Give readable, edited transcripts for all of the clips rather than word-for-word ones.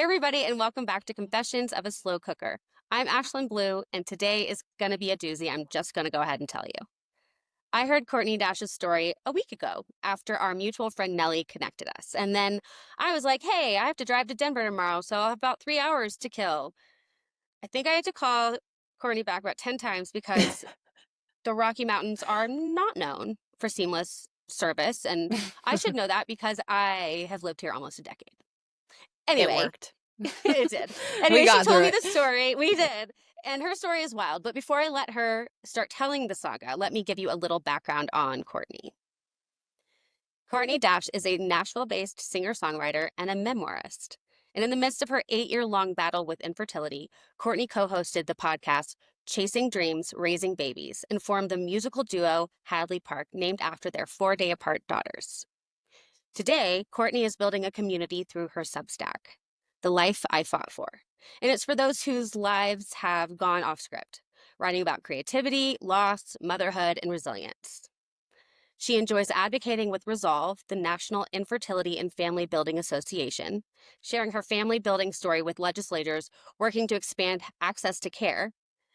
everybody, and welcome back to Confessions of a Slow Cooker. I'm Ashlyne Blue, and today is going to be a doozy. I'm just going to go ahead and tell you. I heard Courtney Dashe's story a week ago after our mutual friend Nellie connected us. And then I was like, hey, I have to drive to Denver tomorrow, so I'll have about 3 hours to kill. I think I had to call Courtney back about 10 times because the Rocky Mountains are not known for seamless service. And I should know that because I have lived here almost a decade. Anyway, it worked. It did. Anyway, We got she told through me it. the story. We did. And her story is wild. But before I let her start telling the saga, let me give you a little background on Courtney. Courtney Dashe is a Nashville-based singer-songwriter and a memoirist. And in the midst of her 8-year-long battle with infertility, Courtney co-hosted the podcast Chasing Dreams, Raising Babies, and formed the musical duo Hadley Park, named after their 4-day-apart daughters. Today, Courtney is building a community through her Substack, The Life I Fought For. And it's for those whose lives have gone off script, writing about creativity, loss, motherhood, and resilience. She enjoys advocating with Resolve, the National Infertility and Family Building Association, sharing her family building story with legislators working to expand access to care,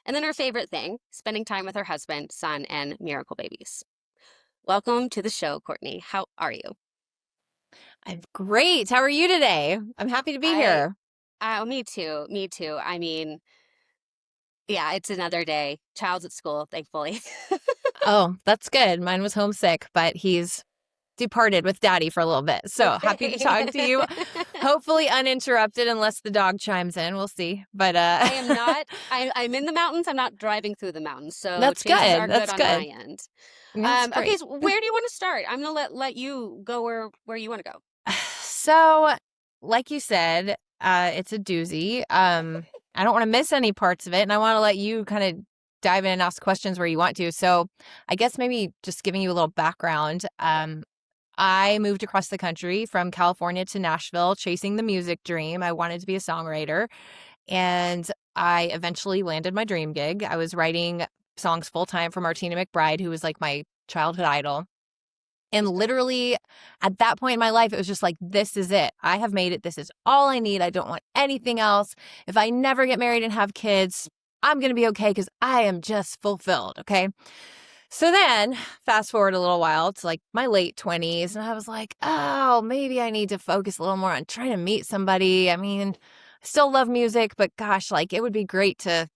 and then her favorite thing, spending time with her husband, son, and miracle babies. Welcome to the show, Courtney. How are you? I'm great. How are you today? I'm happy to be here. Me too. Me too. I mean, yeah, it's another day. Child's at school, thankfully. Oh, that's good. Mine was homesick, but he's departed with daddy for a little bit. So happy to talk to you. Hopefully uninterrupted unless the dog chimes in. We'll see. But I am not. I'm in the mountains. I'm not driving through the mountains. So that's chances good. are That's good good. on my end. That's great. Okay, so where do you want to start? I'm going to let you go where you want to go. So, like you said, it's a doozy. I don't want to miss any parts of it, and I want to let you kind of dive in and ask questions where you want to. So, I guess maybe just giving you a little background. I moved across the country from California to Nashville, chasing the music dream. I wanted to be a songwriter, and I eventually landed my dream gig. I was writing songs full time for Martina McBride, who was like my childhood idol. And literally at that point in my life, it was just like, this is it. I have made it. This is all I need. I don't want anything else. If I never get married and have kids, I'm going to be okay because I am just fulfilled. Okay. So then fast forward a little while to like my late 20s. And I was like, oh, maybe I need to focus a little more on trying to meet somebody. I mean, I still love music, but gosh, like it would be great to,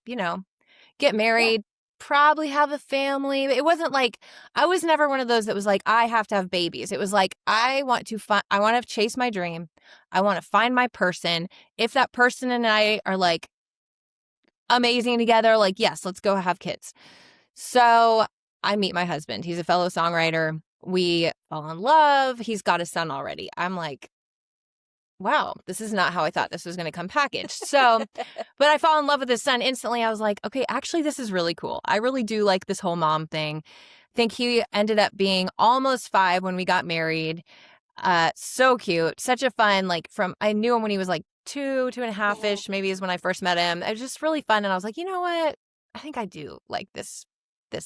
get married. Probably have a family. It wasn't like, I was never one of those that was like, I have to have babies. It was like, I want to chase my dream. I want to find my person. If that person and I are like amazing together, like, yes, let's go have kids. So I meet my husband. He's a fellow songwriter. We fall in love. He's got a son already. I'm like, wow, this is not how I thought this was going to come packaged. So, but I fall in love with his son instantly. I was like, okay, actually, this is really cool. I really do like this whole mom thing. I think he ended up being almost 5 when we got married. So cute. Such a fun, I knew him when he was like 2.5-ish, maybe is when I first met him. It was just really fun. And I was like, you know what? I think I do like this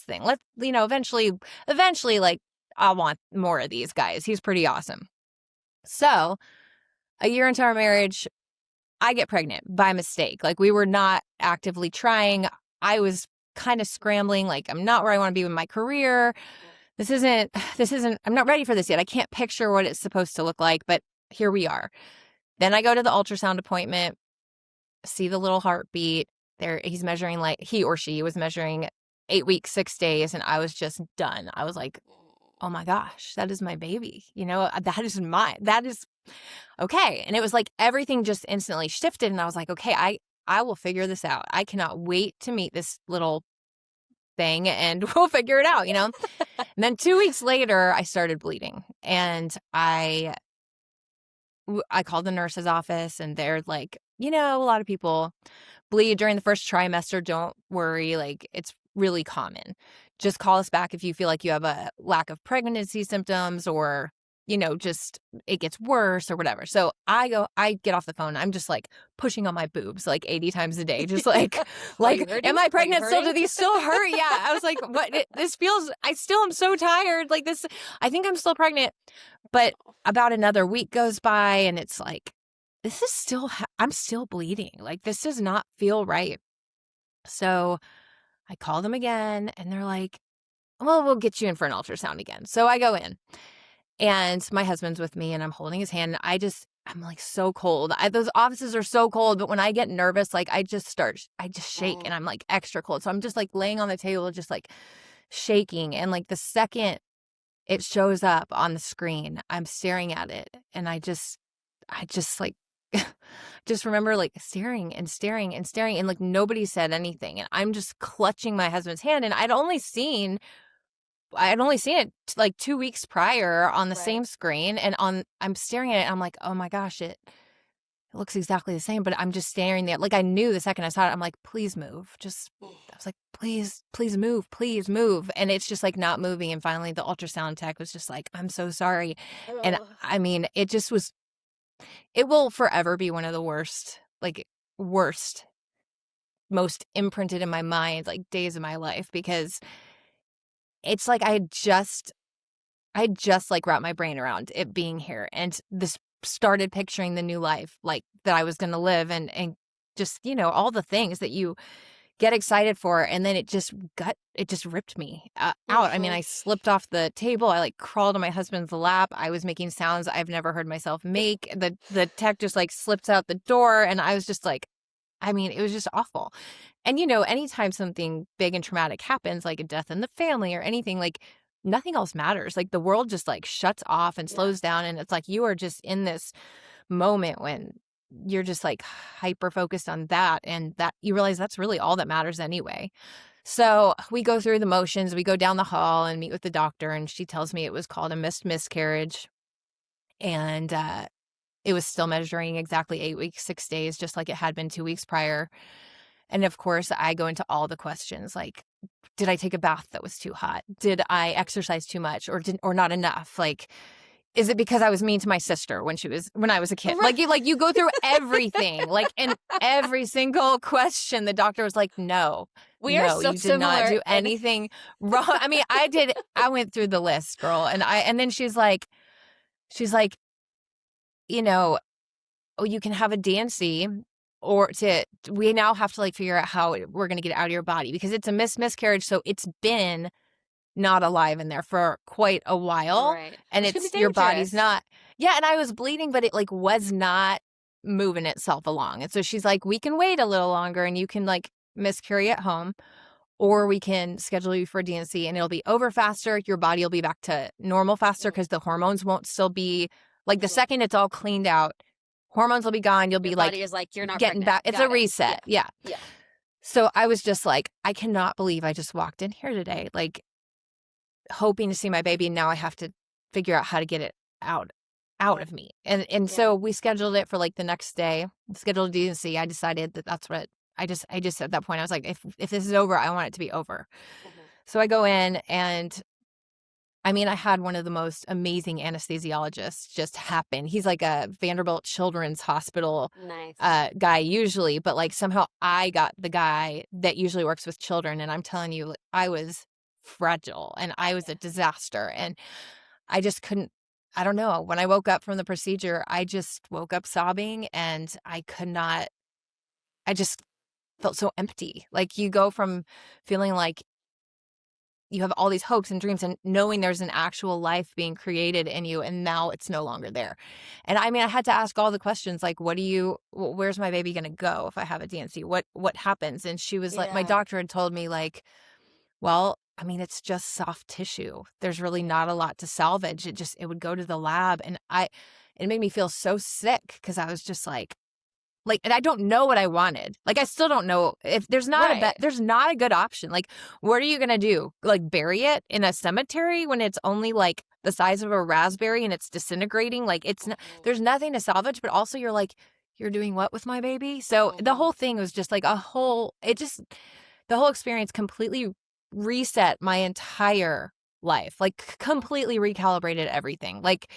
thing. Eventually, like I'll want more of these guys. He's pretty awesome. So a year into our marriage, I get pregnant by mistake. Like we were not actively trying. I was kind of scrambling. Like I'm not where I want to be with my career. This isn't, I'm not ready for this yet. I can't picture what it's supposed to look like, but here we are. Then I go to the ultrasound appointment, see the little heartbeat there. He's measuring he or she was measuring 8 weeks, 6 days. And I was just done. I was like, oh my gosh, that is my baby. That is okay. And it was like everything just instantly shifted. And I was like, okay, I will figure this out. I cannot wait to meet this little thing and we'll figure it out, And then 2 weeks later, I started bleeding and I called the nurse's office and they're like, a lot of people bleed during the first trimester. Don't worry. Like it's really common. Just call us back if you feel like you have a lack of pregnancy symptoms or, just it gets worse or whatever. So I get off the phone. I'm just like pushing on my boobs like 80 times a day. Just like, am I pregnant still? Do these still hurt? Yeah. I was like, I still am so tired. Like this, I think I'm still pregnant. But about another week goes by and it's like, this is still, I'm still bleeding. Like, this does not feel right. So I call them again and they're like, well, we'll get you in for an ultrasound again. So I go in and my husband's with me and I'm holding his hand. And I'm like so cold. Those offices are so cold, but when I get nervous, like I just shake and I'm like extra cold. So I'm just like laying on the table, just like shaking. And like the second it shows up on the screen, I'm staring at it. And I just like, just remember like staring and staring and staring. And like nobody said anything. And I'm just clutching my husband's hand. And I'd only seen it like 2 weeks prior on the same screen, and I'm staring at it and I'm like, oh my gosh, it looks exactly the same, but I'm just staring there. Like I knew the second I saw it, I'm like, please move. I was like, please move, please move. And it's just like not moving. And finally the ultrasound tech was just like, I'm so sorry. And I mean, it will forever be one of the worst, most imprinted in my mind, like days of my life, because it's like I just like wrapped my brain around it being here and this started picturing the new life like that I was going to live and just, all the things that you get excited for. And then it just ripped me out. I mean, I slipped off the table. I like crawled on my husband's lap. I was making sounds I've never heard myself make. The tech just like slipped out the door. And I was just like, I mean, it was just awful. And, anytime something big and traumatic happens, like a death in the family or anything, like nothing else matters. Like the world just like shuts off and slows down. And it's like you are just in this moment when you're just like hyper focused on that. And that you realize that's really all that matters anyway. So we go through the motions. We go down the hall and meet with the doctor. And she tells me it was called a missed miscarriage. And it was still measuring exactly 8 weeks, 6 days, just like it had been 2 weeks prior. And of course, I go into all the questions like, did I take a bath that was too hot? Did I exercise too much or not enough? Like, is it because I was mean to my sister when I was a kid? Right. Like you go through everything, like in every single question, the doctor was like, no, we are so you did not do similar. anything wrong. I mean, I went through the list, girl. And then she's like, oh, you can have a D&C we now have to like figure out how we're going to get it out of your body because it's a miscarriage. So it's been not alive in there for quite a while. Right. And your body's not. Yeah. And I was bleeding, but it like was not moving itself along. And so she's like, we can wait a little longer and you can like miscarry at home, or we can schedule you for D&C and it'll be over faster. Your body will be back to normal faster because the hormones won't still be like the second it's all cleaned out, hormones will be gone. You'll be like, body is like, you're not getting pregnant. back. It's a reset. Yeah. Yeah. So I was just like, I cannot believe I just walked in here today, like hoping to see my baby. And now I have to figure out how to get it out of me. And so we scheduled it for like the next day, scheduled D&C. I decided that's what I just at that point, I was like, if this is over, I want it to be over. So I go in and I mean, I had one of the most amazing anesthesiologists just happen. He's like a Vanderbilt Children's Hospital guy usually, but like somehow I got the guy that usually works with children. And I'm telling you, I was fragile and I was a disaster. And I just couldn't, I don't know. When I woke up from the procedure, I just woke up sobbing and I just felt so empty. Like you go from feeling like you have all these hopes and dreams and knowing there's an actual life being created in you and now it's no longer there. And I mean, I had to ask all the questions like, where's my baby going to go if I have a D&C? What happens? And she was like, my doctor had told me like, well, I mean, it's just soft tissue. There's really not a lot to salvage. It would go to the lab. And it made me feel so sick because I was just like, and I don't know what I wanted. Like, I still don't know if there's not there's not a good option. Like, what are you going to do? Like, bury it in a cemetery when it's only like the size of a raspberry and it's disintegrating? Like, there's nothing to salvage, but also you're like, you're doing what with my baby? So the whole thing was just like the whole experience completely reset my entire life, like completely recalibrated everything. Like,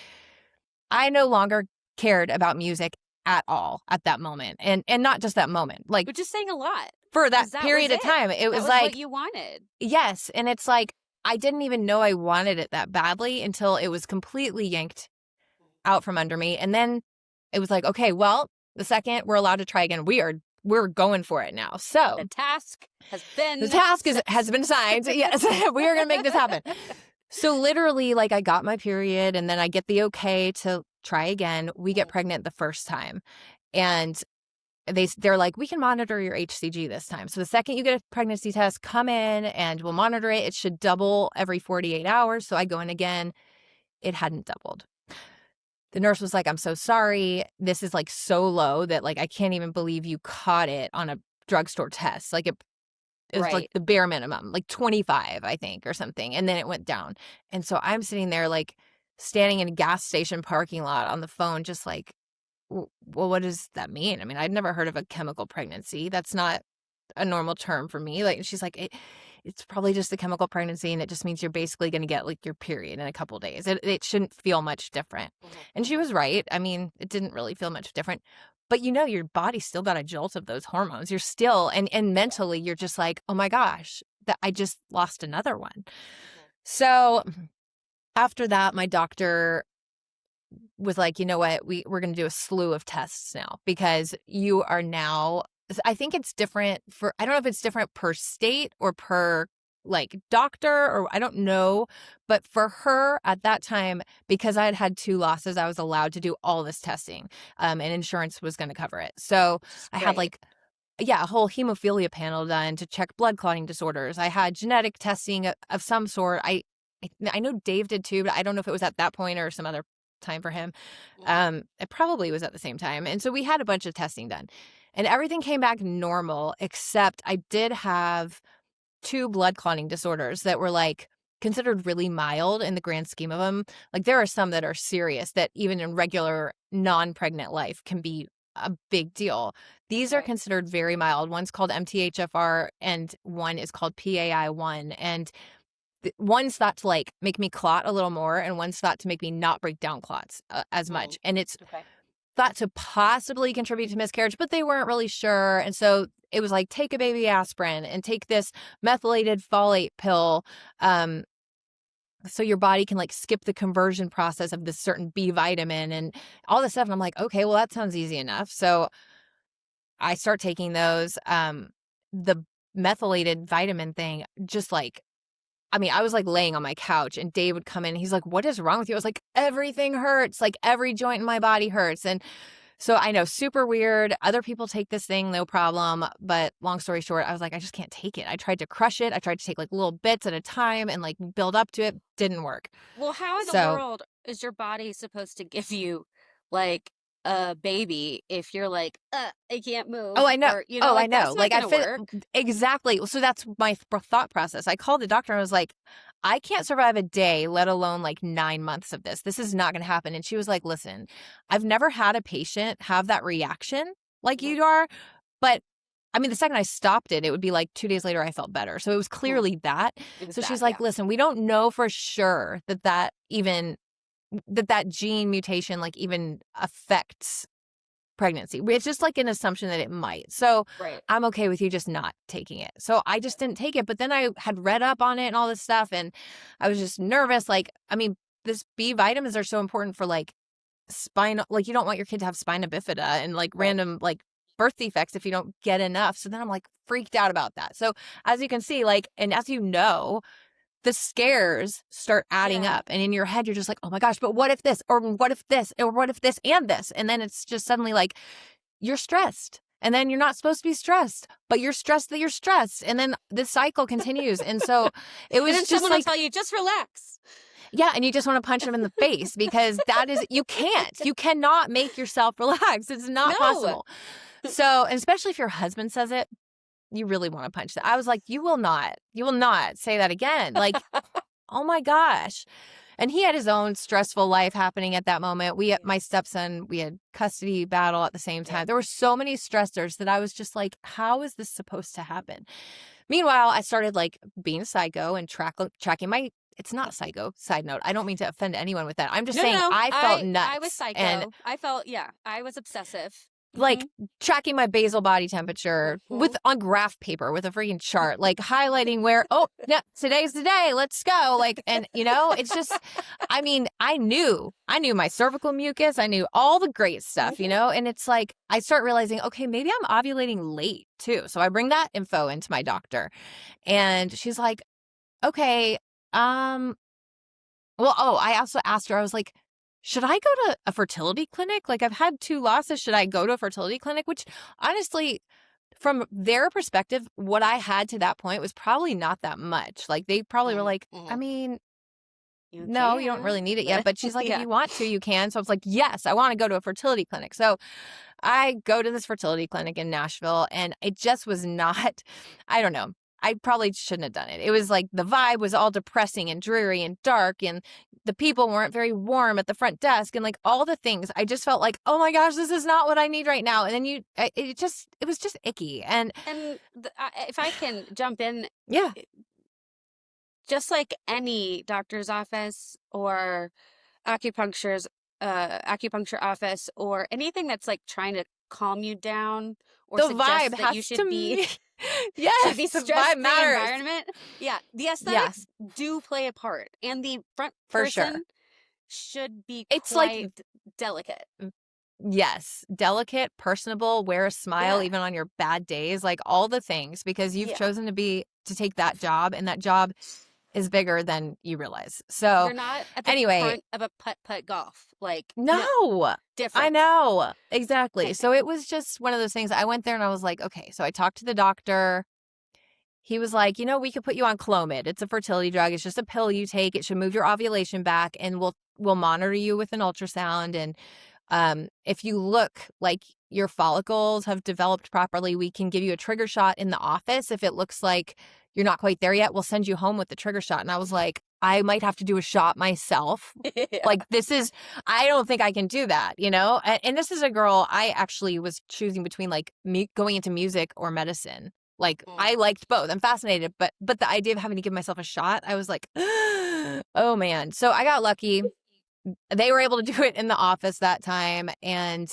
I no longer cared about music at all at that moment. And not just that moment, like, which is saying a lot for that period of time. It was like what you wanted. Yes. And it's like, I didn't even know I wanted it that badly until it was completely yanked out from under me. And then it was like, okay, well, the second we're allowed to try again, we're going for it now. So The task has been has been signed. Yes, we are going to make this happen. So literally, like, I got my period and then I get the okay to try again. We get pregnant the first time, and they're like, we can monitor your HCG this time. So the second you get a pregnancy test, come in and we'll monitor it. It should double every 48 hours. So I go in again. It hadn't doubled. The nurse was like, I'm so sorry. This is like so low that like I can't even believe you caught it on a drugstore test. Like it was like the bare minimum, like 25, I think, or something. And then it went down. And so I'm sitting there like standing in a gas station parking lot on the phone, just like, well, what does that mean? I mean, I'd never heard of a chemical pregnancy. That's not a normal term for me. Like, she's like, it's probably just a chemical pregnancy, and it just means you're basically going to get like your period in a couple days. It shouldn't feel much different. And she was right. I mean, it didn't really feel much different. But you know, your body still got a jolt of those hormones. You're still, and mentally, you're just like, oh my gosh, that I just lost another one. So after that, my doctor was like, you know what, we're going to do a slew of tests now, because you are now, I think it's different for, I don't know if it's different per state or per like doctor, or I don't know. But for her at that time, because I had had 2 losses, I was allowed to do all this testing, and insurance was going to cover it. So I had like, a whole hemophilia panel done to check blood clotting disorders. I had genetic testing of some sort. I know Dave did too, but I don't know if it was at that point or some other time for him. It probably was at the same time. And so we had a bunch of testing done, and everything came back normal, except I did have 2 blood clotting disorders that were like considered really mild in the grand scheme of them. Like, there are some that are serious that even in regular non-pregnant life can be a big deal. These are considered very mild. One's called MTHFR and one is called PAI1. And one's thought to like make me clot a little more, and one's thought to make me not break down clots as much. And it's thought to possibly contribute to miscarriage, but they weren't really sure. And so it was like, take a baby aspirin and take this methylated folate pill, so your body can like skip the conversion process of this certain B vitamin and all this stuff. And I'm like, okay, well, that sounds easy enough. So I start taking those. The methylated vitamin thing, just like, I mean, I was like laying on my couch and Dave would come in and he's like, what is wrong with you? I was like, everything hurts. Like, every joint in my body hurts. And so I know, super weird. Other people take this thing, no problem. But long story short, I was like, I just can't take it. I tried to crush it. I tried to take like little bits at a time and like build up to it. Didn't work. Well, how in the world is your body supposed to give you like a baby if you're like, I can't move? Oh, I know. Or, you know, I know. Like, I fit exactly. So that's my thought process. I called the doctor and I was like, I can't survive a day, let alone like 9 months of this. This is not going to happen. And she was like, listen, I've never had a patient have that reaction like you are. But I mean, the second I stopped it, it would be like 2 days later, I felt better. So it was clearly that. So she's like, listen, we don't know for sure that gene mutation like even affects pregnancy. It's just like an assumption that it might. So I'm okay with you just not taking it. So I just didn't take it. But then I had read up on it and all this stuff, and I was just nervous. Like, I mean, this B vitamins are so important for like spinal, like you don't want your kid to have spina bifida and like random like birth defects if you don't get enough. So then I'm like freaked out about that. So as you can see, like, and as you know, the scares start adding up, and in your head you're just like, oh my gosh, but what if this, or what if this, or what if this and this? And then it's just suddenly like you're stressed, and then you're not supposed to be stressed, but you're stressed that you're stressed, and then this cycle continues. And so it was just someone like, will tell you, just relax. Yeah, and you just want to punch them in the face, because that is, you cannot make yourself relax. It's not possible. So, and especially if your husband says it, you really want to punch that. I was like, you will not say that again. Like, oh my gosh. And he had his own stressful life happening at that moment. My stepson, we had custody battle at the same time. There were so many stressors that I was just like, how is this supposed to happen? Meanwhile, I started like being a psycho and tracking my, it's not psycho, side note. I don't mean to offend anyone with that. I'm just saying I felt nuts. I was psycho. And I felt, I was obsessive. like tracking my basal body temperature with on graph paper with a freaking chart, like highlighting where, oh, yeah, today's the day. Let's go. Like, and it's just, I mean, I knew my cervical mucus. I knew all the great stuff, and it's like, I start realizing, okay, maybe I'm ovulating late too. So I bring that info into my doctor and she's like, okay, I also asked her, I was like, should I go to a fertility clinic? Like, I've had 2 losses. Should I go to a fertility clinic? Which, honestly, from their perspective, what I had to that point was probably not that much. Like, they probably were like, I mean, no, you don't really need it yet. But she's like, if you want to, you can. So I was like, yes, I want to go to a fertility clinic. So I go to this fertility clinic in Nashville, and it just was not, I don't know. I probably shouldn't have done it. It was like the vibe was all depressing and dreary and dark, and the people weren't very warm at the front desk, and like all the things. I just felt like, oh my gosh, this is not what I need right now. And then it was just icky. And if I can jump in, yeah, just like any doctor's office or acupuncture office or anything that's like trying to calm you down or the suggest vibe that has you should to be yes, be the stress-free vibe matters. environment. Yeah, the aesthetics do play a part, and the front For person sure. should be It's quite like delicate. Yes, delicate, personable, wear a smile even on your bad days, like all the things, because you've chosen to take that job, and that job is bigger than you realize. So You're not at the front of a putt-putt golf. Like, no, different. I know. Exactly. So it was just one of those things. I went there and I was like, okay. So I talked to the doctor. He was like, we could put you on Clomid. It's a fertility drug. It's just a pill you take. It should move your ovulation back, and we'll monitor you with an ultrasound. And if you look like your follicles have developed properly, we can give you a trigger shot in the office. If it looks like you're not quite there yet, we'll send you home with the trigger shot. And I was like, I might have to do a shot myself. Like, I don't think I can do that, And this is a girl, I actually was choosing between like going into music or medicine. Like, I liked both. I'm fascinated, but the idea of having to give myself a shot, I was like, oh man. So I got lucky. They were able to do it in the office that time, and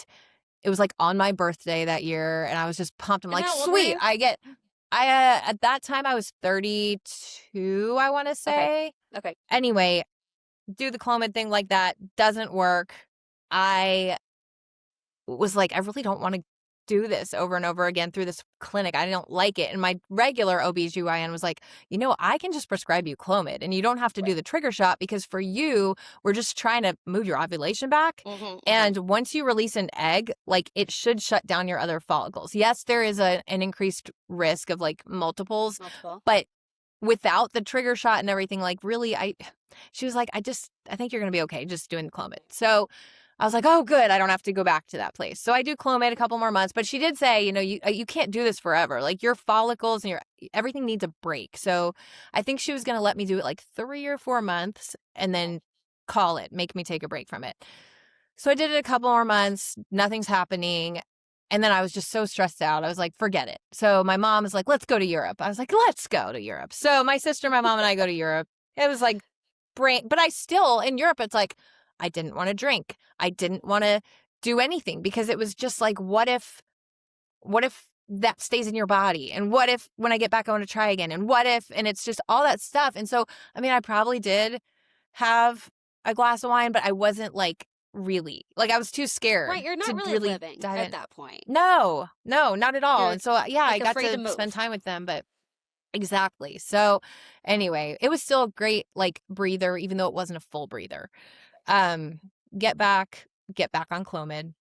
it was like on my birthday that year, and I was just pumped. I'm like, sweet, at that time I was 32, I want to say. Okay. Anyway, do the Clomid thing like that, doesn't work. I was like, I really don't want to do this over and over again through this clinic. I don't like it. And my regular OBGYN was like, I can just prescribe you Clomid, and you don't have to do the trigger shot, because for you, we're just trying to move your ovulation back. And once you release an egg, like, it should shut down your other follicles. Yes, there is an increased risk of like multiples, but without the trigger shot and everything, like, really, she was like, I think you're going to be okay just doing the Clomid. So I was like, oh, good. I don't have to go back to that place. So I do Clomid a couple more months, but she did say, you can't do this forever. Like, your follicles and everything needs a break. So I think she was going to let me do it like 3 or 4 months and then call it, make me take a break from it. So I did it a couple more months. Nothing's happening. And then I was just so stressed out. I was like, forget it. So my mom was like, let's go to Europe. I was like, let's go to Europe. So my sister, my mom, and I go to Europe. It was like but I still, in Europe, it's like, I didn't want to drink. I didn't want to do anything, because it was just like, what if that stays in your body? And what if when I get back, I want to try again? And what if, and it's just all that stuff. And so, I mean, I probably did have a glass of wine, but I wasn't like really, like, I was too scared. Right, you're not really living at that point. No, not at all. You're, and so, yeah, like, I got to spend time with them, but exactly. So anyway, it was still a great like breather, even though it wasn't a full breather. Get back on Clomid.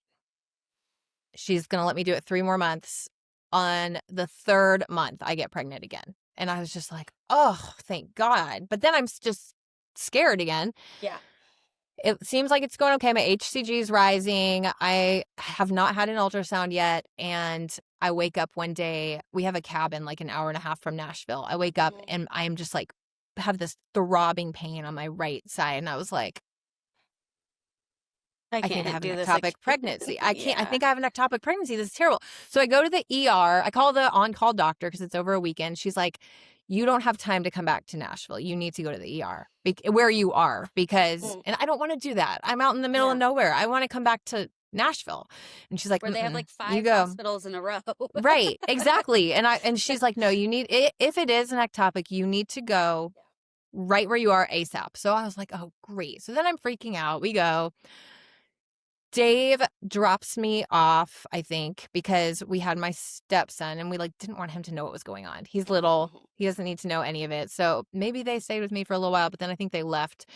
She's going to let me do it 3 more months. On the 3rd month, I get pregnant again. And I was just like, oh, thank God. But then I'm just scared again. Yeah. It seems like it's going okay. My HCG is rising. I have not had an ultrasound yet. And I wake up one day. We have a cabin like an hour and a half from Nashville. I wake up and I'm just like, have this throbbing pain on my right side. And I was like, I can't have an ectopic pregnancy. I can't. I think I have an ectopic pregnancy. This is terrible. So I go to the ER. I call the on-call doctor because it's over a weekend. She's like, you don't have time to come back to Nashville. You need to go to the ER where you are, because, and I don't want to do that. I'm out in the middle of nowhere. I want to come back to Nashville. And she's like, Where they have like you 5 go. hospitals in a row. Right, exactly. And she's like, no, you need, if it is an ectopic, you need to go right where you are ASAP. So I was like, oh, great. So then I'm freaking out. We go. Dave drops me off, I think, because we had my stepson and we like didn't want him to know what was going on. He's little. He doesn't need to know any of it. So maybe they stayed with me for a little while, but then I think they left.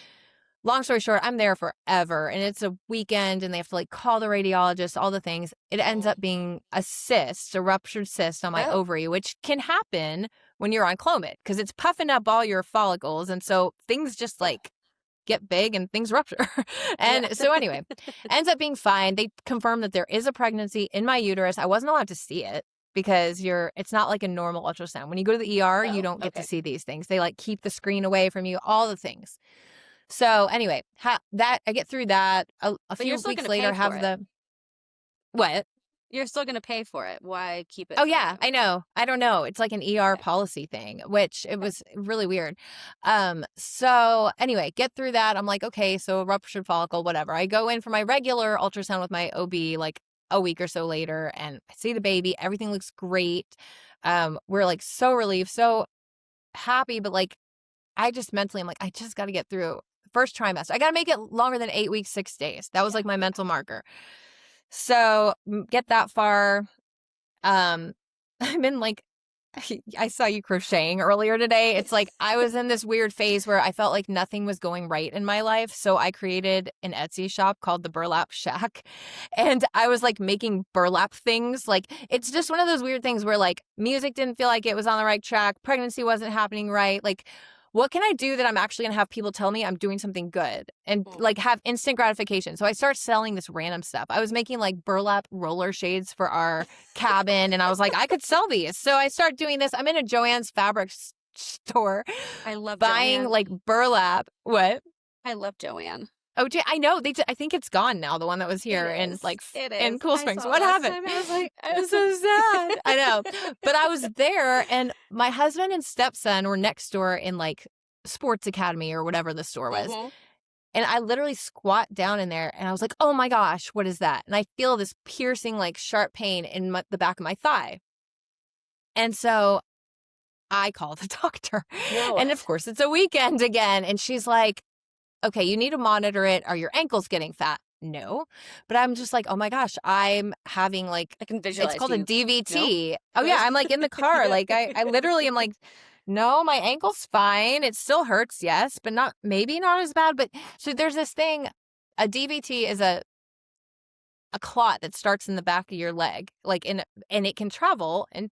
Long story short, I'm there forever and it's a weekend and they have to like call the radiologist, all the things. It ends up being a cyst, a ruptured cyst on my ovary, which can happen when you're on Clomid because it's puffing up all your follicles. And so things just like get big and things rupture. And so anyway, ends up being fine. They confirmed that there is a pregnancy in my uterus. I wasn't allowed to see it because it's not like a normal ultrasound. When you go to the ER, you don't get to see these things. They like keep the screen away from you, all the things. So anyway, I get through that. A few weeks later, have the what? You're still going to pay for it. Why keep it? Oh, yeah, I know. I don't know. It's like an ER policy thing, which it was really weird. So anyway, get through that. I'm like, okay, so ruptured follicle, whatever. I go in for my regular ultrasound with my OB like a week or so later and I see the baby. Everything looks great. We're like so relieved, so happy, but like I just mentally, I'm like, I just got to get through the first trimester. I got to make it longer than 8 weeks, 6 days. That was like my mental marker. So get that far. I'm in like, I saw you crocheting earlier today. It's like I was in this weird phase where I felt like nothing was going right in my life. So I created an Etsy shop called the Burlap Shack. And I was like making burlap things. Like it's just one of those weird things where like music didn't feel like it was on the right track. Pregnancy wasn't happening right. Like, what can I do that I'm actually going to have people tell me I'm doing something good and like have instant gratification? So I start selling this random stuff. I was making like burlap roller shades for our cabin and I was like, I could sell these. So I start doing this. I'm in a Joann's fabric store. I love buying Joann. Like burlap. What? I love Joann. Oh, I know. I think it's gone now. The one that was here in like in Cool Springs. What happened? I was like, it was so sad. I know. But I was there and my husband and stepson were next door in like Sports Academy or whatever the store was. And I literally squat down in there and I was like, oh my gosh, what is that? And I feel this piercing, like sharp pain in the back of my thigh. And so I call the doctor. And of course, it's a weekend again. And she's like, okay, you need to monitor it. Are your ankles getting fat? No. But I'm just like, oh my gosh, I'm having like, I can visualize. It's called a DVT. No? Oh yeah, I'm like in the car. Like I literally am like, no, my ankle's fine. It still hurts, yes, but maybe not as bad. But so there's this thing, a DVT is a clot that starts in the back of your leg, like and it can travel and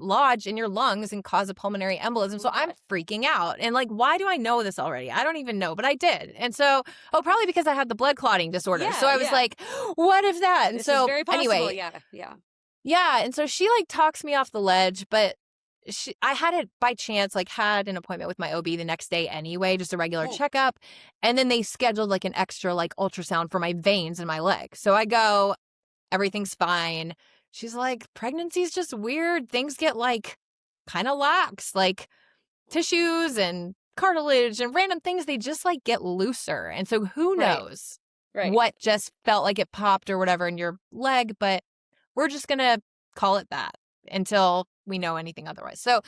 lodge in your lungs and cause a pulmonary embolism. So I'm freaking out. And like, why do I know this already? I don't even know, but I did. And so, probably because I had the blood clotting disorder. Yeah, so I was like, what if that? And this so is very possible. Anyway, yeah. And so she like talks me off the ledge, but I had it by chance, like had an appointment with my OB the next day anyway, just a regular checkup. And then they scheduled like an extra like ultrasound for my veins in my leg. So I go, everything's fine. She's like, pregnancy's just weird. Things get like kind of lax, like tissues and cartilage and random things. They just like get looser. And so who knows what just felt like it popped or whatever in your leg. But we're just going to call it that until we know anything otherwise. So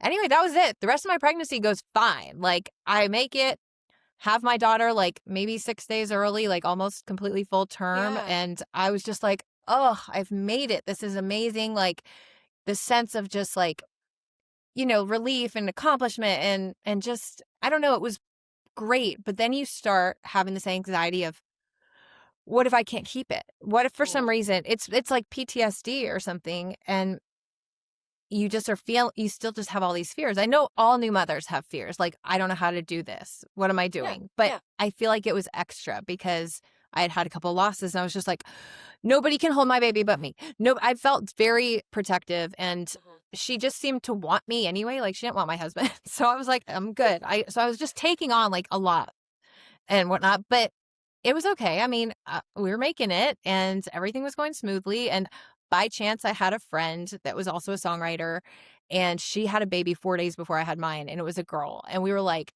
anyway, that was it. The rest of my pregnancy goes fine. Like I make it, have my daughter like maybe 6 days early, like almost completely full term. Yeah. And I was just like, oh, I've made it. This is amazing. Like the sense of just like, relief and accomplishment and just, I don't know, it was great. But then you start having this anxiety of, what if I can't keep it? What if for some reason it's like PTSD or something and you just you still just have all these fears. I know all new mothers have fears. Like, I don't know how to do this. What am I doing? But I feel like it was extra because I had a couple of losses and I was just like, nobody can hold my baby but me. No, I felt very protective and she just seemed to want me anyway. Like she didn't want my husband. So I was like, I'm good. So I was just taking on like a lot and whatnot, but it was okay. I mean, we were making it and everything was going smoothly. And by chance, I had a friend that was also a songwriter and she had a baby 4 days before I had mine and it was a girl. And we were like,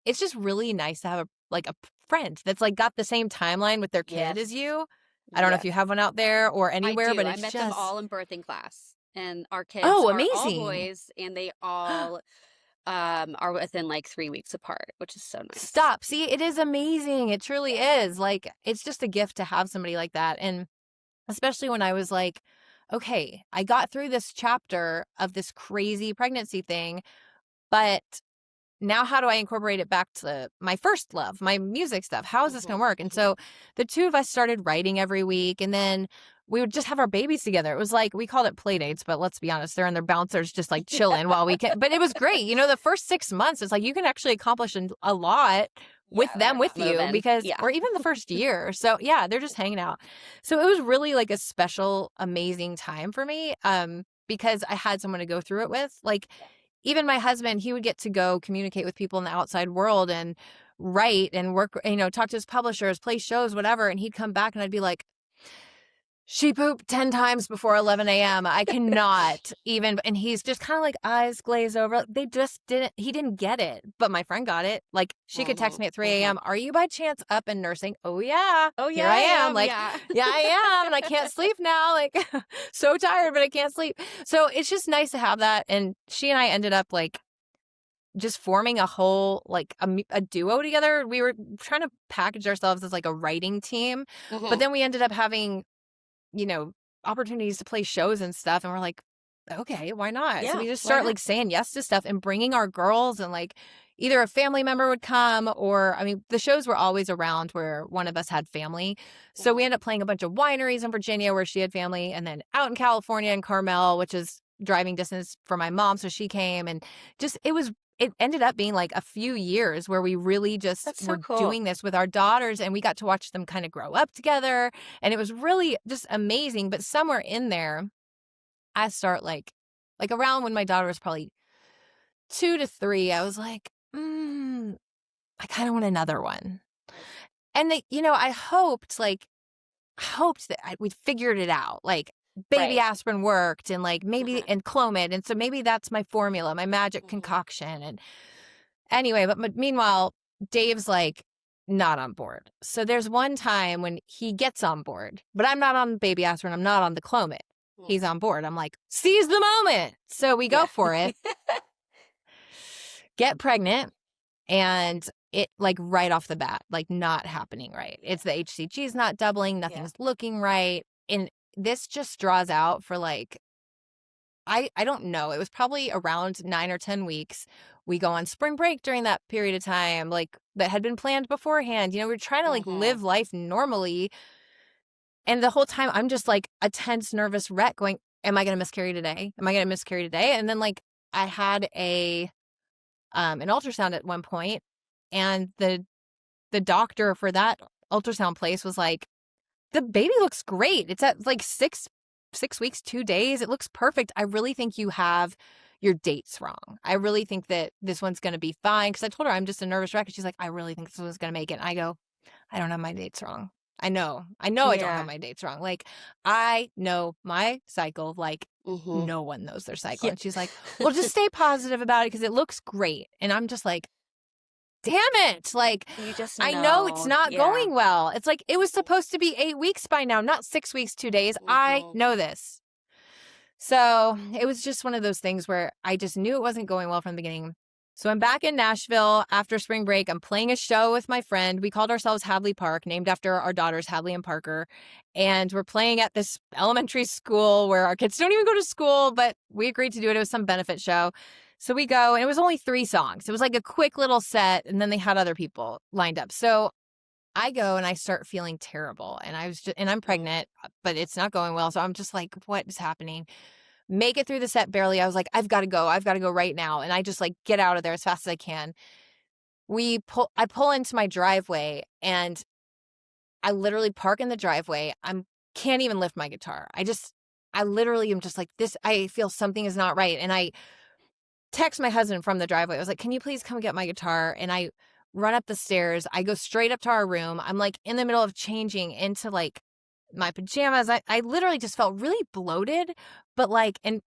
it's just really nice to have a friend that's like got the same timeline with their kid as you. I don't know if Yes, you have one out there or I anywhere, do. but I it's met them just, all in birthing class, and our kids oh, are all amazing. boys, and they all are within like 3 weeks apart, which is so nice. Stop. See, it is amazing. It truly is. Like, it's just a gift to have somebody like that. And especially when I was like, okay, I got through this chapter of this crazy pregnancy thing, but now how do I incorporate it back to my first love, my music stuff? How is this going to work? And so the two of us started writing every week, and then we would just have our babies together. It was like, we called it play dates, but let's be honest, they're in their bouncers just like chilling while we can. But it was great. You know, the first 6 months, it's like you can actually accomplish a lot with Yeah, them they're with not you moving. because, Yeah. or even the first year. So yeah, they're just hanging out. So it was really like a special, amazing time for me because I had someone to go through it with. Like, even my husband, he would get to go communicate with people in the outside world and write and work, you know, talk to his publishers, play shows, whatever. And he'd come back and I'd be like, she pooped 10 times before 11 a.m. I cannot even. And he's just kind of like eyes glazed over. They just didn't, he didn't get it. But my friend got it. Like, she could text me at 3 a.m. Are you by chance up and nursing? Oh, yeah. Oh, Here yeah, I I am. am. Like, Yeah. yeah, I am. And I can't sleep now. Like, so tired, but I can't sleep. So it's just nice to have that. And she and I ended up like, just forming a whole, like a duo together. We were trying to package ourselves as like a writing team, but then we ended up having, you know, opportunities to play shows and stuff. And we're like, okay, why not? So Yeah, we just why start not? like saying yes to stuff and bringing our girls, and like either a family member would come, or, I mean, the shows were always around where one of us had family. So we ended up playing a bunch of wineries in Virginia where she had family, and then out in California in Carmel, which is driving distance for my mom. So she came, and just, it ended up being like a few years where we really just That's so were cool. doing this with our daughters, and we got to watch them kind of grow up together. And it was really just amazing. But somewhere in there, I start like around when my daughter was probably 2 to 3, I was like, I kind of want another one. And they, you know, I hoped that we'd figured it out. Like, baby Right. aspirin worked, and like maybe, and Clomid. And so maybe that's my formula, my magic concoction. And anyway, but meanwhile, Dave's like not on board. So there's one time when he gets on board, but I'm not on baby aspirin. I'm not on the Clomid. He's on board. I'm like, seize the moment. So we go Yeah. for it, get pregnant, and it, like, right off the bat, like, not happening right. It's the HCG's not doubling. Nothing's looking right. And this just draws out for like, I don't know. It was probably around 9 or 10 weeks. We go on spring break during that period of time, like, that had been planned beforehand. You know, we're trying to like live life normally. And the whole time I'm just like a tense, nervous wreck going, am I going to miscarry today? Am I going to miscarry today? And then like I had an ultrasound at one point, and the doctor for that ultrasound place was like, the baby looks great. It's at like 6 weeks, 2 days. It looks perfect. I really think you have your dates wrong. I really think that this one's going to be fine. Cause I told her I'm just a nervous wreck. And she's like, I really think this one's going to make it. And I go, I don't have my dates wrong. I know I don't have Yeah. my dates wrong. Like, I know my cycle like no one knows their cycle. Yeah. And she's like, well, just stay positive about it because it looks great. And I'm just like, damn it. Like, You just I know it's know. not Yeah. going well. It's like, it was supposed to be 8 weeks by now, not 6 weeks, 2 days. I know this. So it was just one of those things where I just knew it wasn't going well from the beginning. So I'm back in Nashville after spring break. I'm playing a show with my friend. We called ourselves Hadley Park, named after our daughters, Hadley and Parker. And we're playing at this elementary school where our kids don't even go to school, but we agreed to do it. It was some benefit show. So we go, and it was only 3 songs. It was like a quick little set, and then they had other people lined up. So I go and I start feeling terrible, and and I'm pregnant, but it's not going well. So I'm just like, what is happening? Make it through the set barely. I was like, I've got to go right now. And I just like get out of there as fast as I can. I pull into my driveway, and I literally park in the driveway. Can't even lift my guitar. I literally am just like this. I feel something is not right. And I text my husband from the driveway. I was like, can you please come get my guitar? And I run up the stairs. I go straight up to our room. I'm like in the middle of changing into like my pajamas. I literally just felt really bloated, but like, and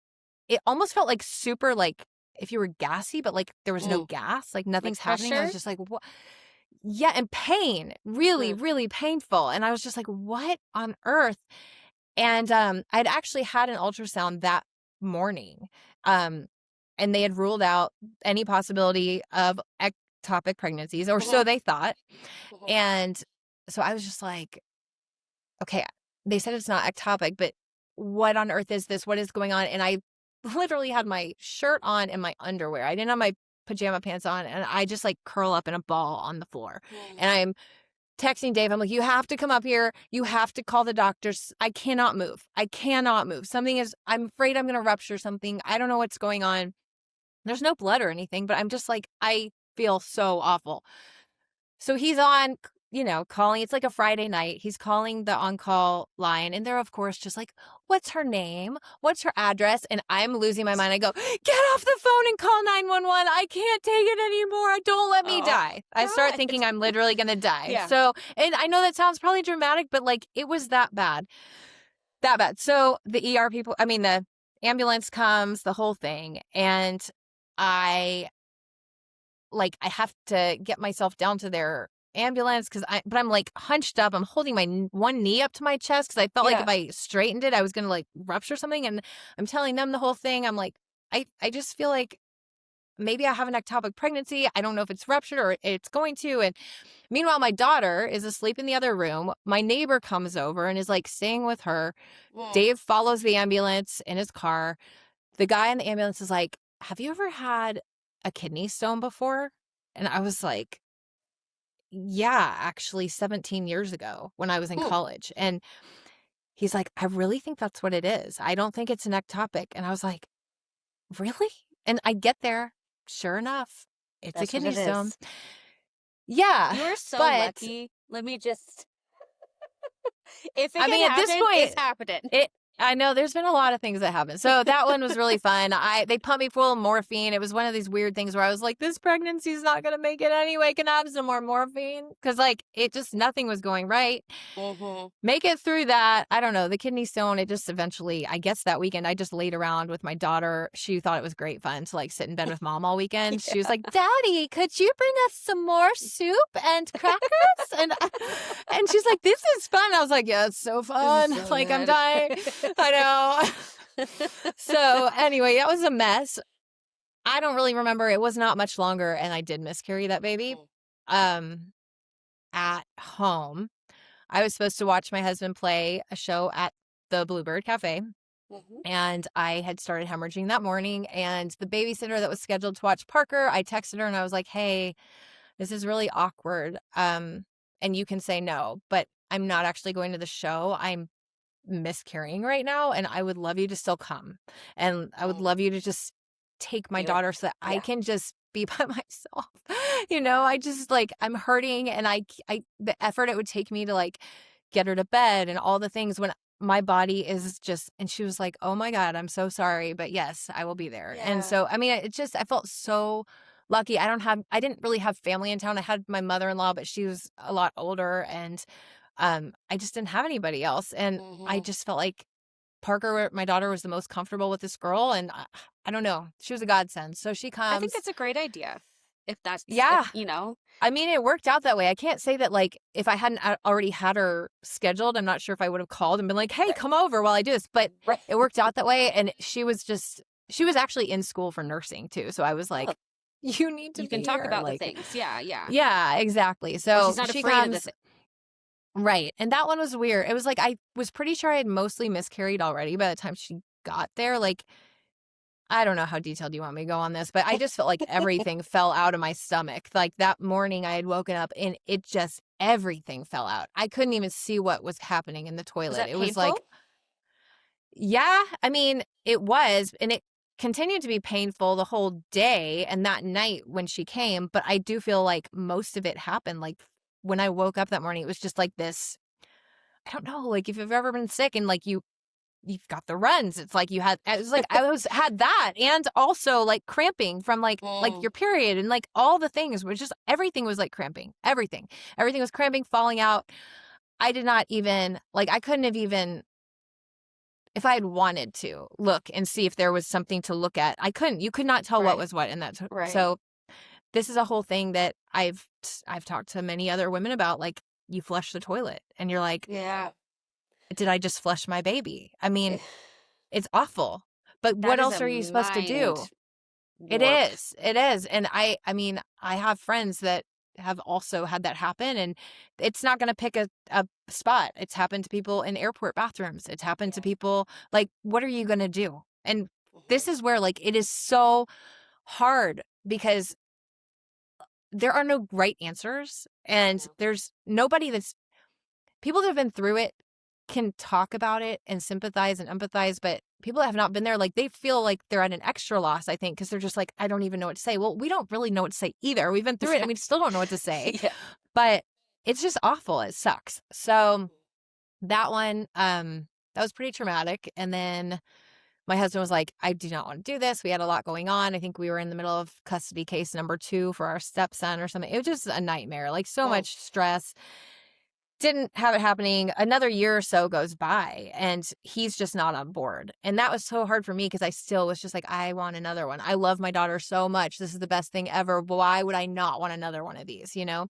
it almost felt like super, like if you were gassy, but like there was no gas, like nothing's happening. I was pressure? just like, what? Yeah, and pain, really, really painful. And I was just like, what on earth? And I'd actually had an ultrasound that morning. And they had ruled out any possibility of ectopic pregnancies, or so they thought. And so I was just like, okay, they said it's not ectopic, but what on earth is this? What is going on? And I literally had my shirt on and my underwear. I didn't have my pajama pants on, and I just like curl up in a ball on the floor. And I'm texting Dave. I'm like, you have to come up here. You have to call the doctors. I cannot move. I cannot move. I'm afraid I'm going to rupture something. I don't know what's going on. There's no blood or anything, but I'm just like, I feel so awful. So he's on, calling. It's like a Friday night. He's calling the on-call line. And they're, of course, just like, what's her name? What's her address? And I'm losing my mind. I go, get off the phone and call 911. I can't take it anymore. Don't let me die. I start thinking I'm literally going to die. Yeah. So, and I know that sounds probably dramatic, but like it was that bad. That bad. So the the ambulance comes, the whole thing. And I have to get myself down to their ambulance but I'm like hunched up. I'm holding my one knee up to my chest because I felt like if I straightened it, I was going to like rupture something. And I'm telling them the whole thing. I'm like, I just feel like maybe I have an ectopic pregnancy. I don't know if it's ruptured or it's going to. And meanwhile, my daughter is asleep in the other room. My neighbor comes over and is like staying with her. Dave follows the ambulance in his car. The guy in the ambulance is like, have you ever had a kidney stone before? And I was like, yeah, actually 17 years ago when I was in college. And he's like, I really think that's what it is. I don't think it's an ectopic. And I was like, really? And I get there. Sure enough, it's a kidney stone. Yeah. You're so lucky. Let me just, if it can at this happen, point, it's happening. I know there's been a lot of things that happen. So that one was really fun. They pumped me full of morphine. It was one of these weird things where I was like, this pregnancy is not going to make it anyway. Can I have some more morphine? Because nothing was going right. Make it through that. I don't know. The kidney stone, it just eventually, I guess that weekend, I just laid around with my daughter. She thought it was great fun to sit in bed with mom all weekend. She was like, Daddy, could you bring us some more soup and crackers? And she's like, this is fun. I was like, yeah, it's so fun. So I'm dying. I know. So anyway, that was a mess. I don't really remember. It was not much longer, and I did miscarry that baby. At home, I was supposed to watch my husband play a show at the Bluebird Cafe, and I had started hemorrhaging that morning. And the babysitter that was scheduled to watch Parker, I texted her and I was like, "Hey, this is really awkward. And you can say no, but I'm not actually going to the show. I'm miscarrying right now, and I would love you to still come, and I would love you to just take my daughter so that I can just be by myself." I just I'm hurting, and the effort it would take me to get her to bed and all the things when my body is just. And she was like, oh my God, I'm so sorry, but yes, I will be there. And so I felt so lucky. I didn't really have family in town. I had my mother-in-law, but she was a lot older, and I just didn't have anybody else. And I just felt like Parker, my daughter, was the most comfortable with this girl. And I don't know. She was a godsend. So she comes. I think that's a great idea. If that's, it worked out that way. I can't say that if I hadn't already had her scheduled, I'm not sure if I would have called and been like, hey, come over while I do this. But it worked out that way. And she was actually in school for nursing too. So I was like, you need to You can talk about the things. Yeah. Yeah, exactly. So she's not she afraid comes. of the Right. And that one was weird. It was I was pretty sure I had mostly miscarried already by the time she got there. I don't know how detailed you want me to go on this, but I just felt like everything fell out of my stomach. That morning I had woken up and everything fell out. I couldn't even see what was happening in the toilet. It was yeah, it was. And it continued to be painful the whole day and that night when she came. But I do feel like most of it happened. When I woke up that morning, it was just this, I don't know, if you've ever been sick and you've got the runs. It's I had that, and also cramping from your period, and all the things were just, everything was cramping. Everything was cramping, falling out. I did not even I couldn't have even, if I had wanted to look and see if there was something to look at, I couldn't. You could not tell what was what in that. Right. So this is a whole thing that I've talked to many other women about. Like, you flush the toilet and you're like, Yeah. did I just flush my baby? I mean, it's awful. But That what is else a are you supposed to do? mind It warp. is. It is. And I mean, I have friends that have also had that happen, and it's not going to pick a spot. It's happened to people in airport bathrooms. It's happened to people. Like, what are you going to do? And this is where, like, it is so hard because there are no right answers, and there's nobody that's people that have been through it can talk about it and sympathize and empathize, but people that have not been there, like, they feel like they're at an extra loss, I think, because they're just like, I don't even know what to say. Well, we don't really know what to say either. We've been through it and we still don't know what to say, Yeah. but it's just awful. It sucks. So that one, that was pretty traumatic. And then my husband was like, I do not want to do this. We had a lot going on. I think we were in the middle of custody case number 2 for our stepson or something. It was just a nightmare, like so much stress. Didn't have it happening. Another year or so goes by and he's just not on board. And that was so hard for me because I still was just like, I want another one. I love my daughter so much. This is the best thing ever. Why would I not want another one of these, you know?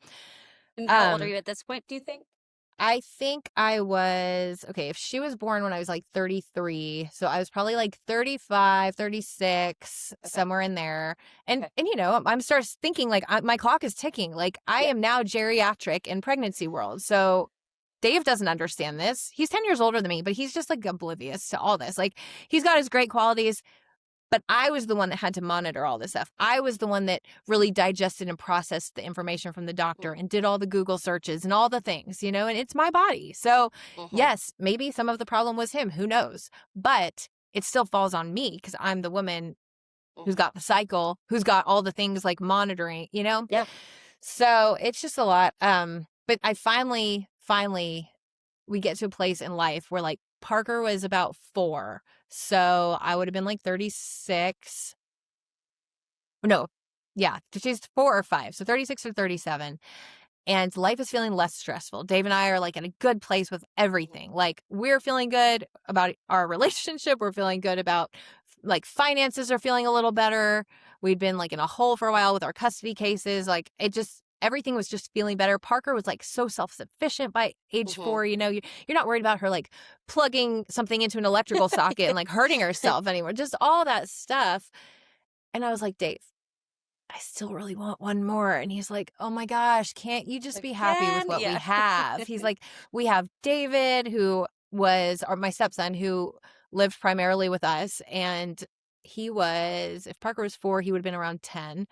And how old are you at this point, do you think? I think I was, okay, if she was born when I was like 33, so I was probably like 35, 36, somewhere in there. And you know, I'm starting thinking like my clock is ticking. Like I am now geriatric in pregnancy world. So Dave doesn't understand this. He's 10 years older than me, but he's just like oblivious to all this. Like he's got his great qualities. But I was the one that had to monitor all this stuff. I was the one that really digested and processed the information from the doctor and did all the Google searches and all the things, you know, and it's my body. So yes, maybe some of the problem was him, who knows, but it still falls on me because I'm the woman who's got the cycle, who's got all the things like monitoring, you know? Yeah. So it's just a lot. But I finally, we get to a place in life where like Parker was about 4. So I would have been like 36. No, yeah, she's 4 or 5. So 36 or 37. And life is feeling less stressful. Dave and I are like in a good place with everything. Like we're feeling good about our relationship. We're feeling good about like finances are feeling a little better. We'd been like in a hole for a while with our custody cases. Like it just, everything was just feeling better. Parker was like so self-sufficient by age 4, you know, you're not worried about her like plugging something into an electrical socket and like hurting herself anymore, just all that stuff. And I was like, Dave, I still really want one more. And he's like, oh my gosh, can't you just be happy with what we have? He's like, we have David, who was my stepson, who lived primarily with us. And he was, if Parker was 4, he would have been around 10.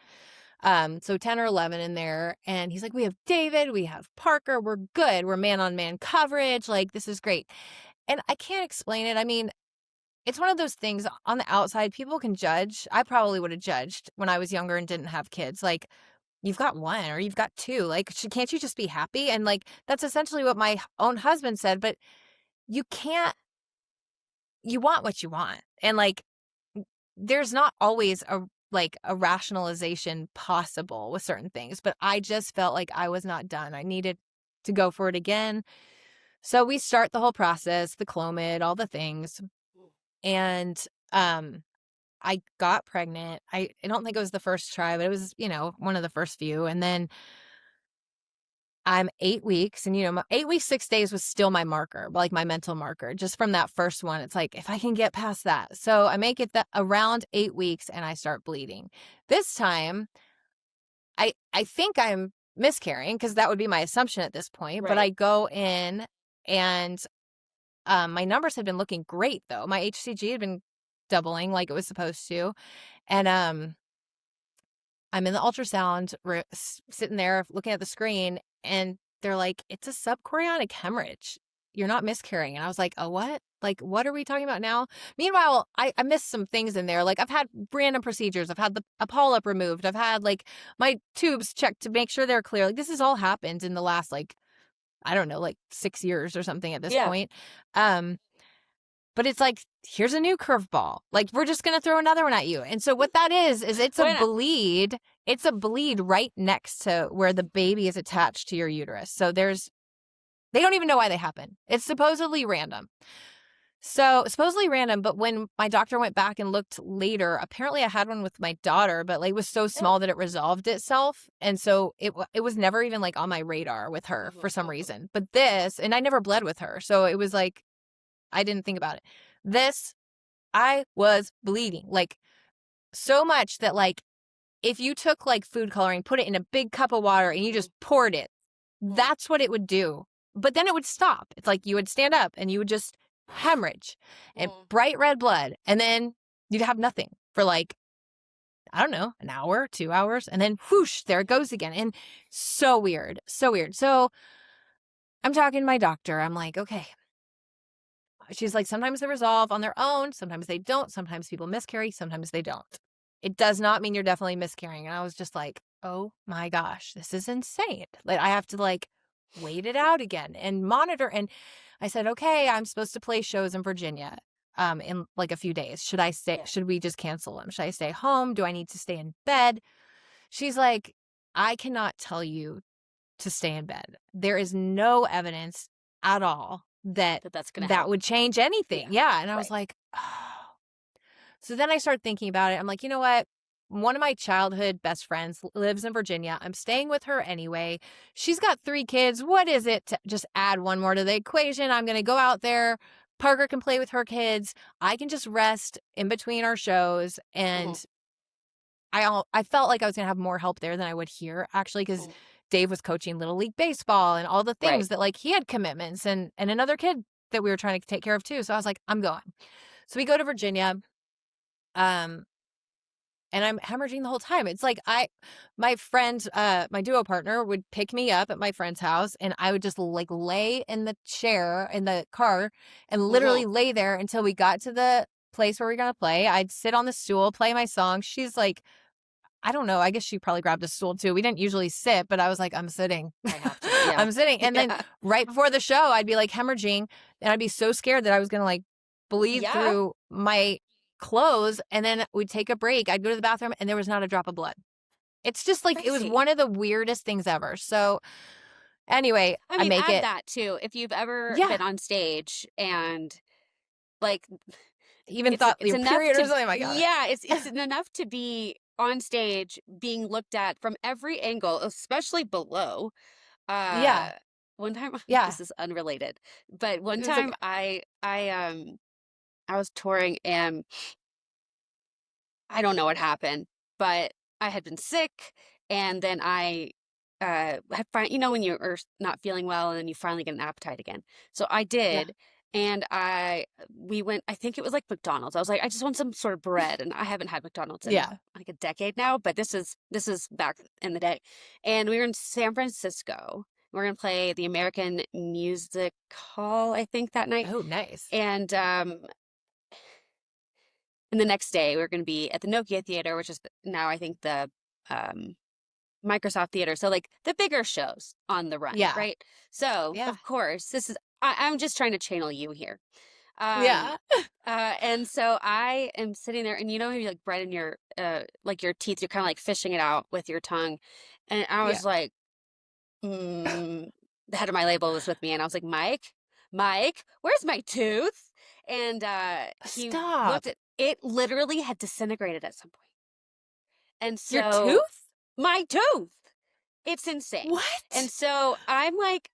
So 10 or 11 in there. And he's like, we have David, we have Parker, we're good. We're man-on-man coverage. Like, this is great. And I can't explain it. I mean, it's one of those things on the outside, people can judge. I probably would have judged when I was younger and didn't have kids. Like, you've got 1 or you've got 2. Like, can't you just be happy? And like, that's essentially what my own husband said, but you can't, you want what you want. And like, there's not always a rationalization possible with certain things, but I just felt like I was not done. I needed to go for it again. So we start the whole process, the Clomid, all the things. And I got pregnant. I don't think it was the first try, but it was, you know, one of the first few. And then I'm 8 weeks, and, you know, my 8 weeks, 6 days was still my marker, like my mental marker, just from that first one. It's like, if I can get past that. So I make it around 8 weeks and I start bleeding. This time, I think I'm miscarrying because that would be my assumption at this point. But I go in and my numbers had been looking great, though. My HCG had been doubling like it was supposed to. And I'm in the ultrasound, sitting there looking at the screen, and they're like, it's a subchorionic hemorrhage. You're not miscarrying. And I was like, a what? Like, what are we talking about now? Meanwhile, I missed some things in there. Like, I've had random procedures. I've had a polyp removed. I've had, like, my tubes checked to make sure they're clear. Like, this has all happened in the last, like, I don't know, like 6 years or something at this point. But it's like, here's a new curveball. Like, we're just going to throw another one at you. And so what that is it's a bleed. It's a bleed right next to where the baby is attached to your uterus. So they don't even know why they happen. It's supposedly random. So supposedly random, but when my doctor went back and looked later, apparently I had one with my daughter, but like it was so small that it resolved itself. And so it was never even like on my radar with her for some reason. But this, and I never bled with her. So it was like, I didn't think about it. This, I was bleeding like so much that like if you took like food coloring, put it in a big cup of water and you just poured it, that's what it would do. But then it would stop. It's like you would stand up and you would just hemorrhage and bright red blood. And then you'd have nothing for like, I don't know, an hour, 2 hours. And then whoosh, there it goes again. And so weird. So weird. So I'm talking to my doctor. I'm like, okay. She's like, sometimes they resolve on their own. Sometimes they don't. Sometimes people miscarry. Sometimes they don't. It does not mean you're definitely miscarrying. And I was just like, oh my gosh, this is insane. Like I have to like wait it out again and monitor. And I said, okay, I'm supposed to play shows in Virginia in like a few days. Should I stay? Should we just cancel them? Should I stay home? Do I need to stay in bed? She's like, I cannot tell you to stay in bed. There is no evidence at all That's gonna that help. would change anything. Yeah. And I was like, oh. So then I started thinking about it. I'm like, you know what? One of my childhood best friends lives in Virginia. I'm staying with her anyway. She's got 3 kids. What is it to just add one more to the equation? I'm going to go out there. Parker can play with her kids. I can just rest in between our shows. And I felt like I was going to have more help there than I would here, actually, because Dave was coaching Little League Baseball and all the things that like he had commitments and another kid that we were trying to take care of too. So I was like, I'm going. So we go to Virginia. And I'm hemorrhaging the whole time. It's like my friend, my duo partner would pick me up at my friend's house and I would just like lay in the chair in the car and literally lay there until we got to the place where we are going to play. I'd sit on the stool, play my song. She's like, I don't know. I guess she probably grabbed a stool too. We didn't usually sit, but I was like, I'm sitting. I have to. Yeah. I'm sitting. And then right before the show, I'd be like hemorrhaging and I'd be so scared that I was going to like bleed through my clothes. And then we'd take a break. I'd go to the bathroom and there was not a drop of blood. It's just like, it was one of the weirdest things ever. So anyway, I mean, make add it that too. If you've ever been on stage and like even thought your period or something, oh my God. Yeah, it's enough to be on stage being looked at from every angle, especially below. One time, this is unrelated, but one time I was touring and I don't know what happened, but I had been sick and then I had when you're not feeling well and then you finally get an appetite again. So I did. And we went, I think it was like McDonald's. I was like, I just want some sort of bread. And I haven't had McDonald's in like a decade now, but this is back in the day. And we were in San Francisco. We're going to play the American Music Hall, I think, that night. Oh, nice. And the next day we were going to be at the Nokia Theater, which is now I think the Microsoft Theater. So like the bigger shows on the run, right? So of course, this is, I'm just trying to channel you here. And so I am sitting there and you know, you like bread in your, like your teeth, you're kind of like fishing it out with your tongue. And I was like, the head of my label was with me and I was like, Mike, where's my tooth? And he looked at it, literally had disintegrated at some point. And so your tooth? My tooth. It's insane. What? And so I'm like,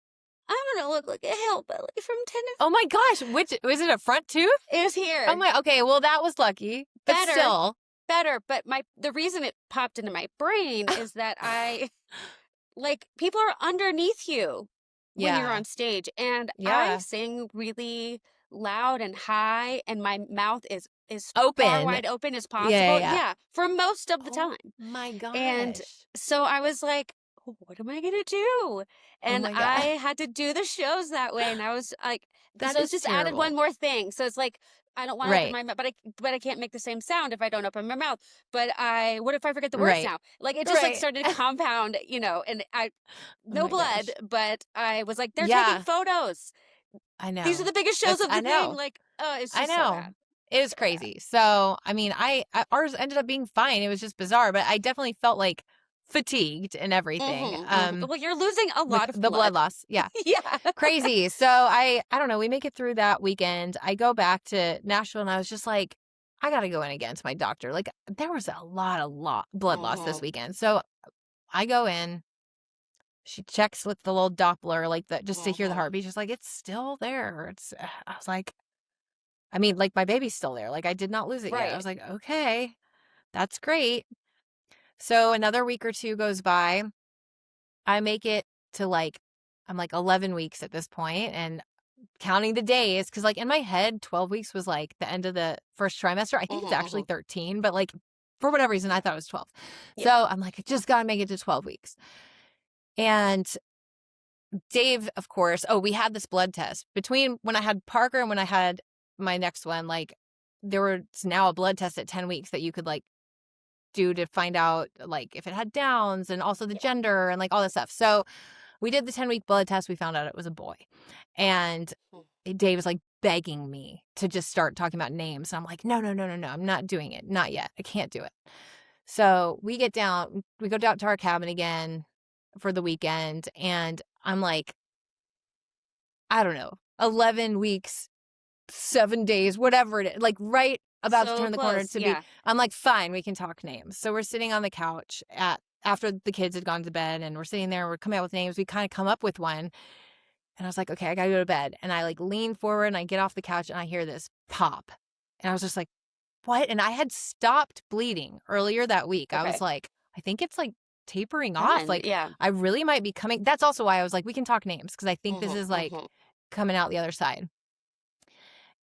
I'm gonna look like a hillbilly from Tennessee. Oh my gosh! Which was it? A front tooth? It was here. I'm like, okay, well that was lucky, but still better. But the reason it popped into my brain is that I like people are underneath you when you're on stage, and I sing really loud and high, and my mouth is open, far wide open as possible. For most of the time. My gosh! And so I was like, what am I gonna do? And I had to do the shows that way, and I was like, that is just added one more thing. So it's like I don't want to open my mouth, but I can't make the same sound if I don't open my mouth. But what if I forget the words now? Like it just like started to compound, and no blood, but I was like, they're taking photos. I know. These are the biggest shows of the thing. Like, oh, it's just so bad. It was crazy. So, I mean, ours ended up being fine. It was just bizarre, but I definitely felt like fatigued and everything. Well, you're losing a With lot of the blood blood. loss. Yeah. Yeah. Crazy. So I don't know. We make it through that weekend. I go back to Nashville and I was just like, I got to go in again to my doctor. Like there was a lot blood loss this weekend. So I go in. She checks with the little Doppler, like that, just to hear the heartbeat. She's like, it's still there. I was like, I mean, like my baby's still there. Like I did not lose it yet. I Right. was like, okay, that's great. So another week or two goes by. I make it to like, I'm like 11 weeks at this point and counting the days. Cause like in my head, 12 weeks was like the end of the first trimester. I think it's actually 13, but like for whatever reason, I thought it was 12. Yeah. So I'm like, I just got to make it to 12 weeks. And Dave, of course, we had this blood test between when I had Parker and when I had my next one. Like there was now a blood test at 10 weeks that you could like do to find out like if it had Downs and also the gender and like all this stuff. So we did the 10-week blood test. We found out it was a boy. And Dave was like begging me to just start talking about names. And I'm like, no. I'm not doing it. Not yet. I can't do it. So we go down to our cabin again for the weekend. And I'm like, I don't know, 11 weeks, 7 days, whatever it is, like right about to turn the corner to be, I'm like, fine, we can talk names. So we're sitting on the couch after the kids had gone to bed and we're sitting there, we're coming out with names. We kind of come up with one. And I was like, okay, I gotta go to bed. And I like lean forward and I get off the couch and I hear this pop. And I was just like, what? And I had stopped bleeding earlier that week. I was like, I think it's like tapering off. Like, I really might be coming. That's also why I was like, we can talk names because I think this is like coming out the other side.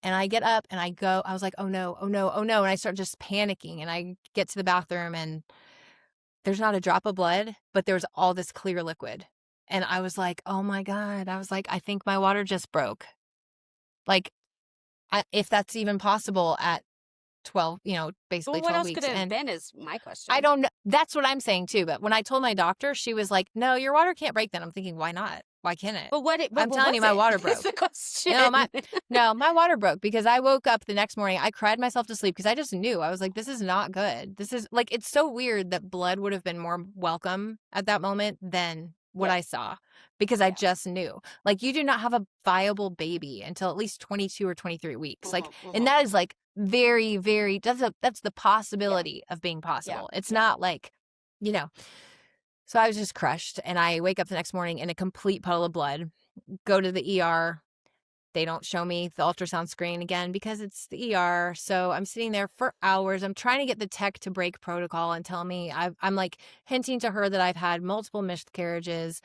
And I get up and I was like, oh no. And I start just panicking and I get to the bathroom and there's not a drop of blood, but there's all this clear liquid. And I was like, oh my God. I was like, I think my water just broke. Like, if that's even possible at 12, basically 12 weeks. What else could it have been is my question. I don't know. That's what I'm saying too. But when I told my doctor, she was like, no, your water can't break then. I'm thinking, why not? Why can't it? I'm telling you, my water broke. That's the question. My water broke because I woke up the next morning. I cried myself to sleep because I just knew. I was like, this is not good. This is like, it's so weird that blood would have been more welcome at that moment than what I saw because I just knew. Like, you do not have a viable baby until at least 22 or 23 weeks. Like, and that is like very, very, that's the possibility of being possible. It's not like, So I was just crushed and I wake up the next morning in a complete puddle of blood, go to the ER. They don't show me the ultrasound screen again because it's the ER. So I'm sitting there for hours. I'm trying to get the tech to break protocol and tell me I'm like hinting to her that I've had multiple miscarriages.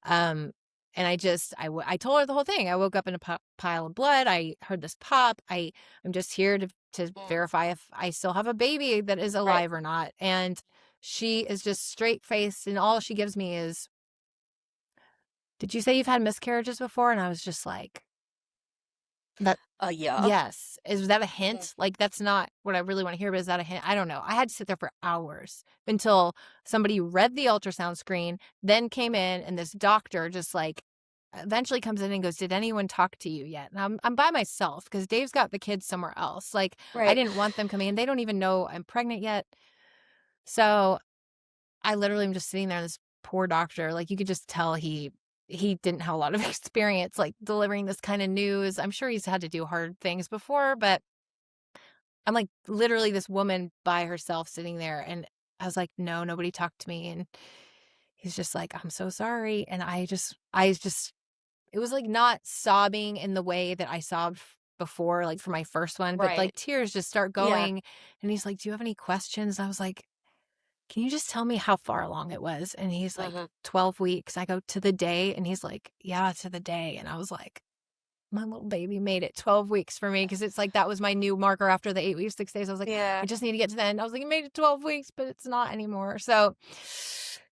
And I told her the whole thing. I woke up in a pile of blood. I heard this pop. I'm just here to verify if I still have a baby that is alive or not. And she is just straight faced. And all she gives me is, did you say you've had miscarriages before? And I was just like, yes. Is that a hint? Like, that's not what I really want to hear, but is that a hint? I don't know. I had to sit there for hours until somebody read the ultrasound screen, then came in, and this doctor just like eventually comes in and goes, did anyone talk to you yet? And I'm by myself because Dave's got the kids somewhere else. Like, I didn't want them coming in. They don't even know I'm pregnant yet. So I literally am just sitting there, this poor doctor, like you could just tell he didn't have a lot of experience like delivering this kind of news. I'm sure he's had to do hard things before, but I'm like literally this woman by herself sitting there. And I was like, no, nobody talked to me. And he's just like, I'm so sorry. And I just, it was like not sobbing in the way that I sobbed before, like for my first one, but like tears just start going. And he's like, do you have any questions? And I was like, can you just tell me how far along it was? And he's like, 12 weeks. I go, to the day? And he's like, yeah, to the day. And I was like, my little baby made it 12 weeks for me. Cause it's like, that was my new marker after the 8 weeks, 6 days. I was like, I just need to get to the end. I was like, you made it 12 weeks, but it's not anymore. So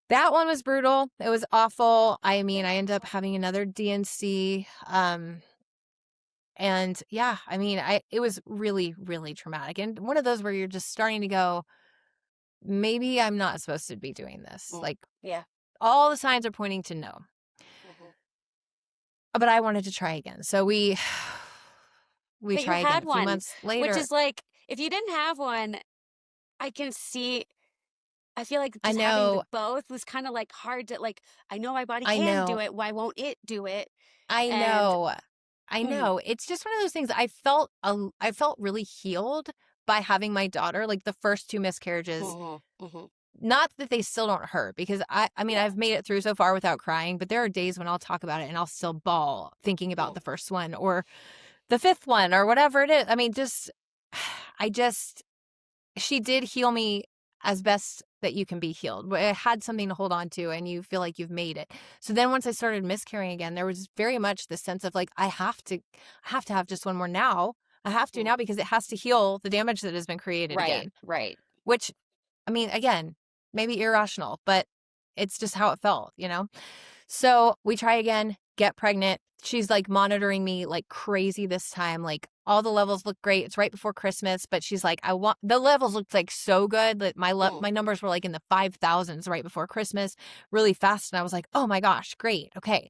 that one was brutal. It was awful. I mean, I ended up having another DNC. And yeah, I mean, it was really, really traumatic. And one of those where you're just starting to go, maybe I'm not supposed to be doing this. Like, all the signs are pointing to no. But I wanted to try again. So we tried again a few months later. Which is like, if you didn't have one, I can see I feel like I just having the know. both was kind of like hard to like, I know my body I can do know. it. Why won't it do it? I And know. I mm, know. It's just one of those things. I felt really healed by having my daughter. Like the first two miscarriages, mhm, mhm, not that they still don't hurt, because I mean, yeah. I've made it through so far without crying, but there are days when I'll talk about it and I'll still bawl thinking about Mm, the first one or the fifth one or whatever it is. I mean, just, I just, she did heal me as best that you can be healed. But I had something to hold on to and you feel like you've made it. So then once I started miscarrying again, there was very much the sense of like, I have to have just one more now. I have to mm. now because it has to heal the damage that has been created Right, again, right. which, I mean, again, maybe irrational, but it's just how it felt, you know? So we try again, get pregnant. She's like monitoring me like crazy this time. Like all the levels look great. It's right before Christmas, but she's like, I want the levels looked like so good that Mm, my numbers were like in the 5,000s right before Christmas, really fast. And I was like, oh my gosh, great. Okay.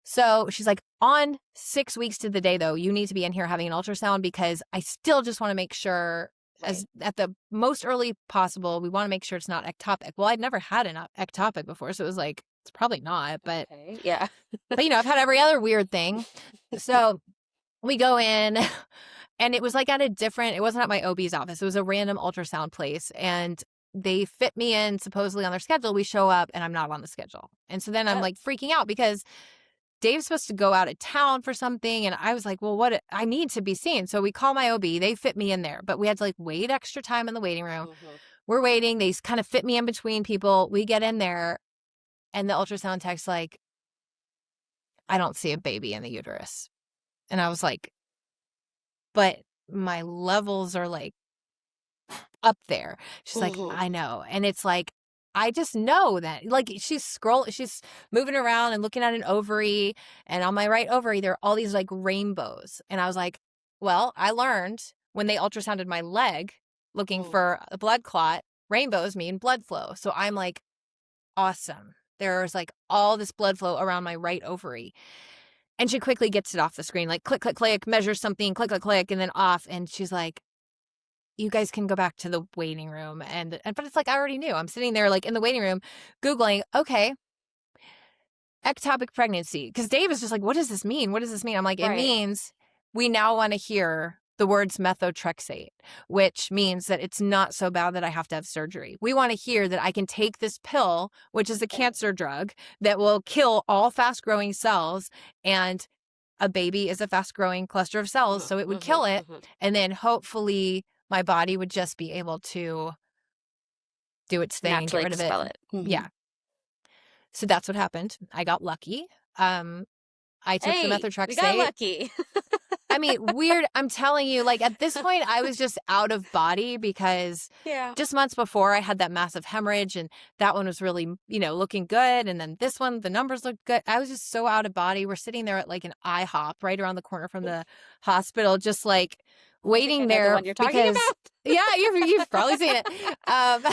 So she's like, on 6 weeks to the day, though, you need to be in here having an ultrasound because I still just want to make sure, right. as at the most early possible, we want to make sure it's not ectopic. Well, I'd never had an ectopic before, so it was like, it's probably not, Okay. Yeah. but you know, I've had every other weird thing. So we go in and it was like at a different, it wasn't at my OB's office. It was a random ultrasound place. And they fit me in supposedly on their schedule. We show up and I'm not on the schedule. And so then I'm Oh, like freaking out because Dave's supposed to go out of town for something. And I was like, well, what? I need to be seen. So we call my OB. They fit me in there, but we had to like wait extra time in the waiting room. mhm. We're waiting. They kind of fit me in between people. We get in there and the ultrasound tech's like, I don't see a baby in the uterus. And I was like, but my levels are like up there. She's like, Mhm. I know. And it's like, I just know that. Like she's moving around and looking at an ovary. And on my right ovary, there are all these like rainbows. And I was like, well, I learned when they ultrasounded my leg looking Mm. for a blood clot, rainbows mean blood flow. So I'm like, awesome. There's like all this blood flow around my right ovary. And she quickly gets it off the screen, like click, click, click, measures something, click, click, click, and then off. And she's like, you guys can go back to the waiting room. But it's like, I already knew. I'm sitting there like in the waiting room, Googling, okay, ectopic pregnancy. Because Dave is just like, what does this mean? What does this mean? I'm like, it Right. means we now want to hear the words methotrexate, which means that it's not so bad that I have to have surgery. We want to hear that I can take this pill, which is a cancer drug that will kill all fast growing cells. And a baby is a fast growing cluster of cells. Mhm, So it would mhm, kill it. mhm. And then hopefully my body would just be able to do its thing and get Naturally rid of it. expel it. Mhm. Yeah. So that's what happened. I got lucky. I took the Hey, we got methotrexate. lucky. I mean, weird. I'm telling you, like at this point, I was just out of body because Yeah. just months before I had that massive hemorrhage and that one was really, looking good. And then this one, the numbers looked good. I was just so out of body. We're sitting there at like an IHOP right around the corner from the hospital, just like I think I waiting know the there one you're talking because, about. yeah, you've probably seen it. Um,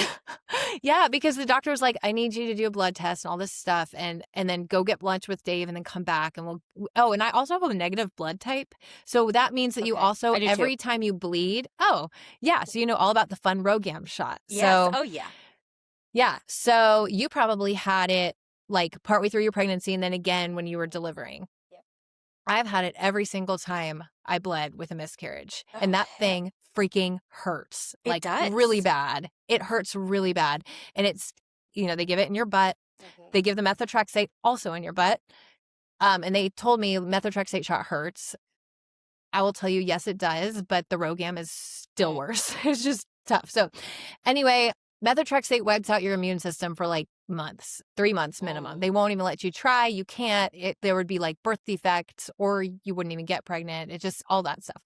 yeah, because the doctor was like, I need you to do a blood test and all this stuff and then go get lunch with Dave and then come back and oh, and I also have a negative blood type. So that means that you Okay. also, I do too. every time you bleed, oh, yeah. So you know all about the fun Rogam shot. Yes. So Oh, yeah. yeah. So you probably had it like partway through your pregnancy and then again when you were delivering. Yep. I've had it every single time I bled with a miscarriage. And Oh, that heck. thing freaking hurts It like really does. bad. It hurts really bad. And it's, they give it in your butt. Mhm. They give the methotrexate also in your butt. And they told me methotrexate shot hurts. I will tell you, yes, it does, but the Rogam is still Mm. worse. It's just tough. So anyway, methotrexate wipes out your immune system for like months, 3 months minimum. Mm. They won't even let you try. You can't. There would be like birth defects or you wouldn't even get pregnant. It just all that stuff.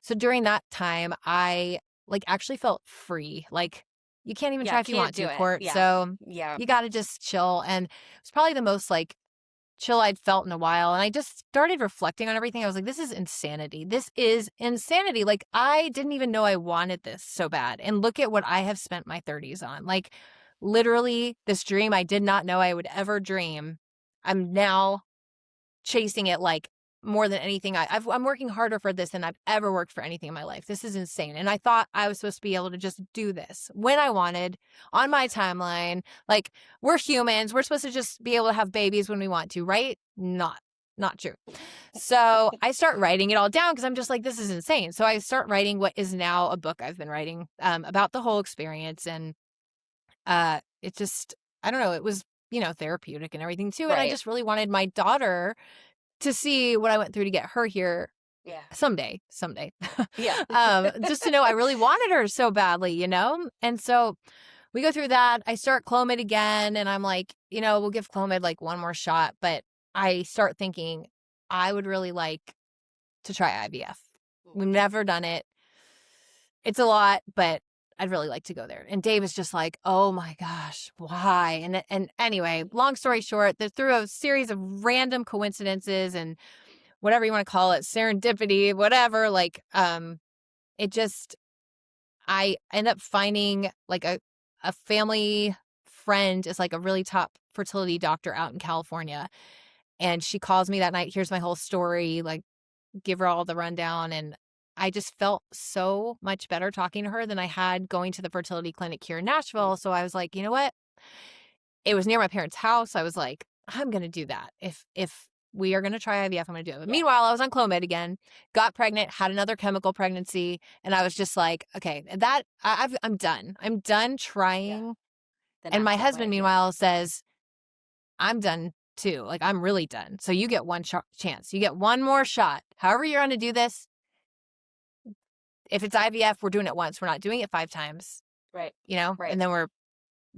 So during that time, I like actually felt free. Like you can't even Yeah. try if you Can't want do to, it. Court. Yeah. So Yeah. you got to just chill. And it's probably the most like chill I'd felt in a while. And I just started reflecting on everything. I was like, this is insanity. This is insanity. Like, I didn't even know I wanted this so bad. And look at what I have spent my 30s on. Like, literally, this dream I did not know I would ever dream. I'm now chasing it like more than anything. I'm working harder for this than I've ever worked for anything in my life. This is insane. And I thought I was supposed to be able to just do this when I wanted on my timeline. Like, we're humans. We're supposed to just be able to have babies when we want to, right? Not true. So I start writing it all down because I'm just like, this is insane. So I start writing what is now a book I've been writing about the whole experience. And it just, I don't know, it was, therapeutic and everything too. And I just really wanted my daughter to see what I went through to get her here. Yeah. Someday. Yeah. Just to know I really wanted her so badly, And so we go through that. I start Clomid again, and I'm like, we'll give Clomid like one more shot. But I start thinking I would really like to try IVF. We've never done it. It's a lot, but I'd really like to go there. And Dave is just like, oh my gosh, why? And anyway, long story short, through a series of random coincidences and whatever you want to call it, serendipity, whatever, like, it just, I end up finding like a family friend is like a really top fertility doctor out in California. And she calls me that night, here's my whole story, like, give her all the rundown. And I just felt so much better talking to her than I had going to the fertility clinic here in Nashville. So I was like, you know what? It was near my parents' house. I was like, I'm going to do that. If we are going to try IVF, I'm going to do it. But meanwhile, I was on Clomid again, got pregnant, had another chemical pregnancy. And I was just like, okay, I'm done. I'm done trying. Yeah. And my husband, meanwhile, says, I'm done too. Like, I'm really done. So you get one chance. You get one more shot. However you're going to do this. If it's IVF, we're doing it once. We're not doing it 5 times. Right. Right. And then we're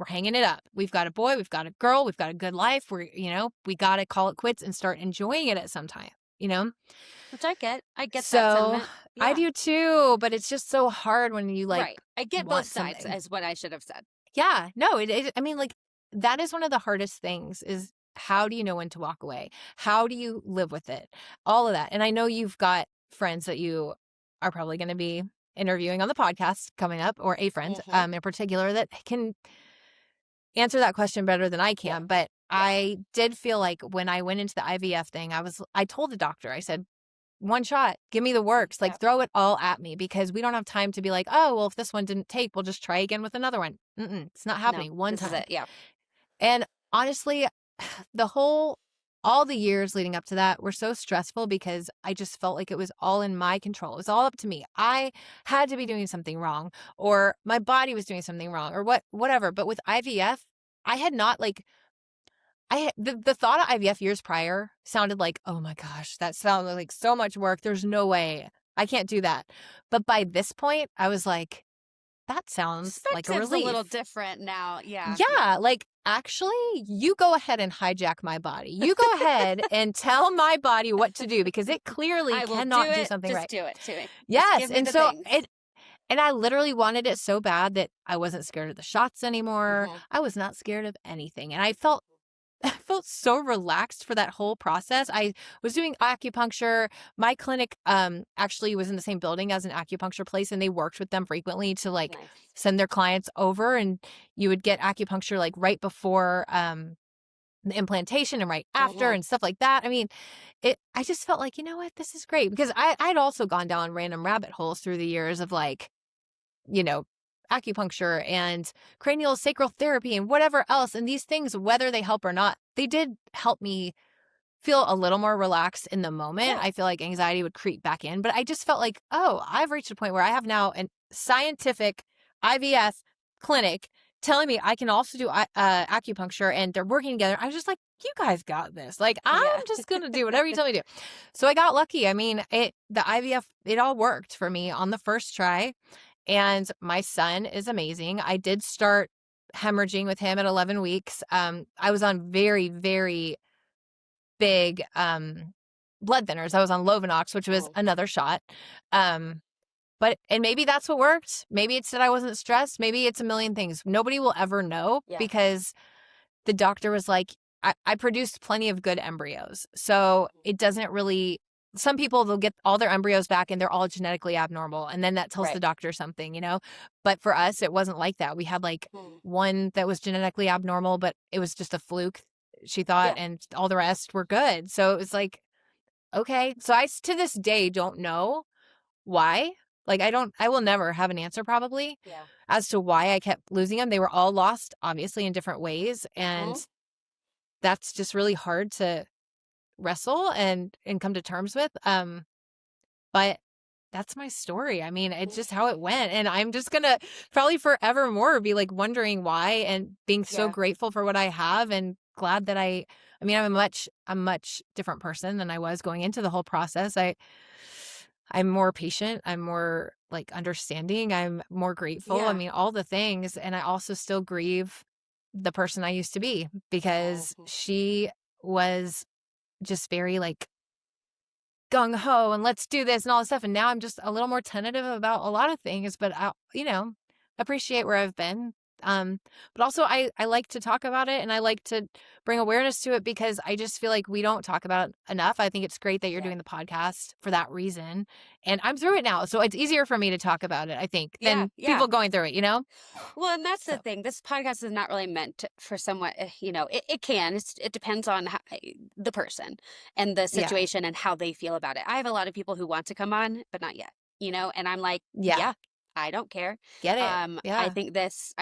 hanging it up. We've got a boy, we've got a girl, we've got a good life. We got to call it quits and start enjoying it at some time, Which I get. I get so, that sentiment. Yeah. I do too, but it's just so hard when you like. Right. I get both sides, is what I should have said. Yeah. No, I mean, like, that is one of the hardest things is how do you know when to walk away? How do you live with it? All of that. And I know you've got friends that you are probably going to be interviewing on the podcast coming up, or a friend in particular that can answer that question better than I can. But I did feel like when I went into the IVF thing, I told the doctor, I said, one shot, give me the works, like throw it all at me, because we don't have time to be like, oh, well, if this one didn't take, we'll just try again with another one. It's not happening. One time. Is it. Yeah. And honestly, all the years leading up to that were so stressful because I just felt like it was all in my control. It was all up to me. I had to be doing something wrong, or my body was doing something wrong, or whatever. But with IVF, I had not the thought of IVF years prior sounded like, oh my gosh, that sounded like so much work. There's no way I can't do that. But by this point, I was like, that sounds like a relief. A little different now. Yeah. Yeah. Like, actually, you go ahead and hijack my body. You go ahead and tell my body what to do, because it clearly cannot do something right. Just do it. Yes. And so and I literally wanted it so bad that I wasn't scared of the shots anymore. I was not scared of anything. And I felt so relaxed for that whole process. I was doing acupuncture. My clinic actually was in the same building as an acupuncture place, and they worked with them frequently to like send their clients over, and you would get acupuncture like right before the implantation and right after and stuff like that. I mean, I just felt like, you know what, this is great, because I'd also gone down random rabbit holes through the years of like, acupuncture and cranial sacral therapy and whatever else. And these things, whether they help or not, they did help me feel a little more relaxed in the moment. Yeah. I feel like anxiety would creep back in, but I just felt like, oh, I've reached a point where I have now a scientific IVF clinic telling me I can also do acupuncture, and they're working together. I was just like, you guys got this. Like, I'm just going to do whatever you tell me to do. So I got lucky. I mean, the IVF, it all worked for me on the first try. And my son is amazing. I did start hemorrhaging with him at 11 weeks. I was on very, very big blood thinners. I was on Lovenox, which was another shot. And maybe that's what worked. Maybe it's that I wasn't stressed. Maybe it's a million things. Nobody will ever know, because the doctor was like, I produced plenty of good embryos. So it doesn't really, some people, they'll get all their embryos back and they're all genetically abnormal. And then that tells the doctor something, But for us, it wasn't like that. We had like one that was genetically abnormal, but it was just a fluke, she thought, and all the rest were good. So it was like, okay. So to this day don't know why. Like I will never have an answer probably Yeah. as to why I kept losing them. They were all lost obviously in different ways, and Mhm. that's just really hard to wrestle and come to terms with. But that's my story. I mean, it's just how it went. And I'm just going to probably forevermore be like wondering why and being so Yeah. grateful for what I have and glad that I mean, I'm a much different person than I was going into the whole process. I'm more patient. I'm more like understanding. I'm more grateful. I Yeah. mean, all the things. And I also still grieve the person I used to be because Mhm. she was just very like gung ho and let's do this and all this stuff. And now I'm just a little more tentative about a lot of things, but I, appreciate where I've been. But also I like to talk about it and I like to bring awareness to it because I just feel like we don't talk about it enough. I think it's great that you're Yeah. doing the podcast for that reason. And I'm through it now. So it's easier for me to talk about it, I think, Yeah. than Yeah. people going through it, you know? Well, and that's the So thing. This podcast is not really meant for someone, it can. It depends on the person and the yeah. situation and how they feel about it. I have a lot of people who want to come on, but not yet, and I'm like, Yeah. yeah, I don't care. Get it. I Yeah. think this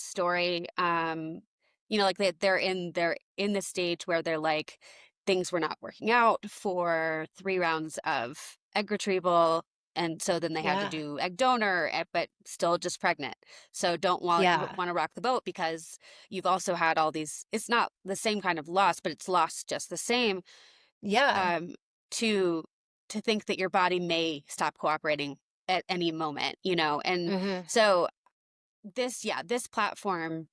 story, like they're in the stage where they're like, things were not working out for 3 rounds of egg retrieval. And so then they had to Yeah. do egg donor, but still just pregnant. So don't want Yeah. want to rock the boat because you've also had all these. It's not the same kind of loss, but it's loss just the same. Yeah. Um, to think that your body may stop cooperating at any moment, and Hmm. so this platform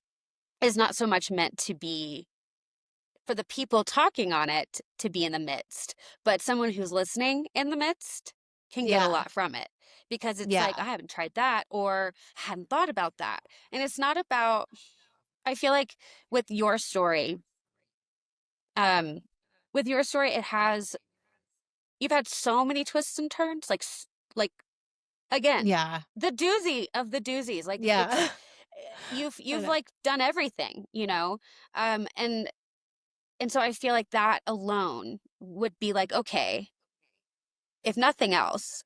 is not so much meant to be for the people talking on it to be in the midst, but someone who's listening in the midst can get a Yeah. lot from it because it's like, I Yeah. haven't tried that or hadn't thought about that. And it's not about, I feel like with your story, um, you've had so many twists and turns, like again, Yeah. the doozy of the doozies. Like Yeah. I you've know. like done everything, and so I feel like that alone would be like, okay, if nothing else,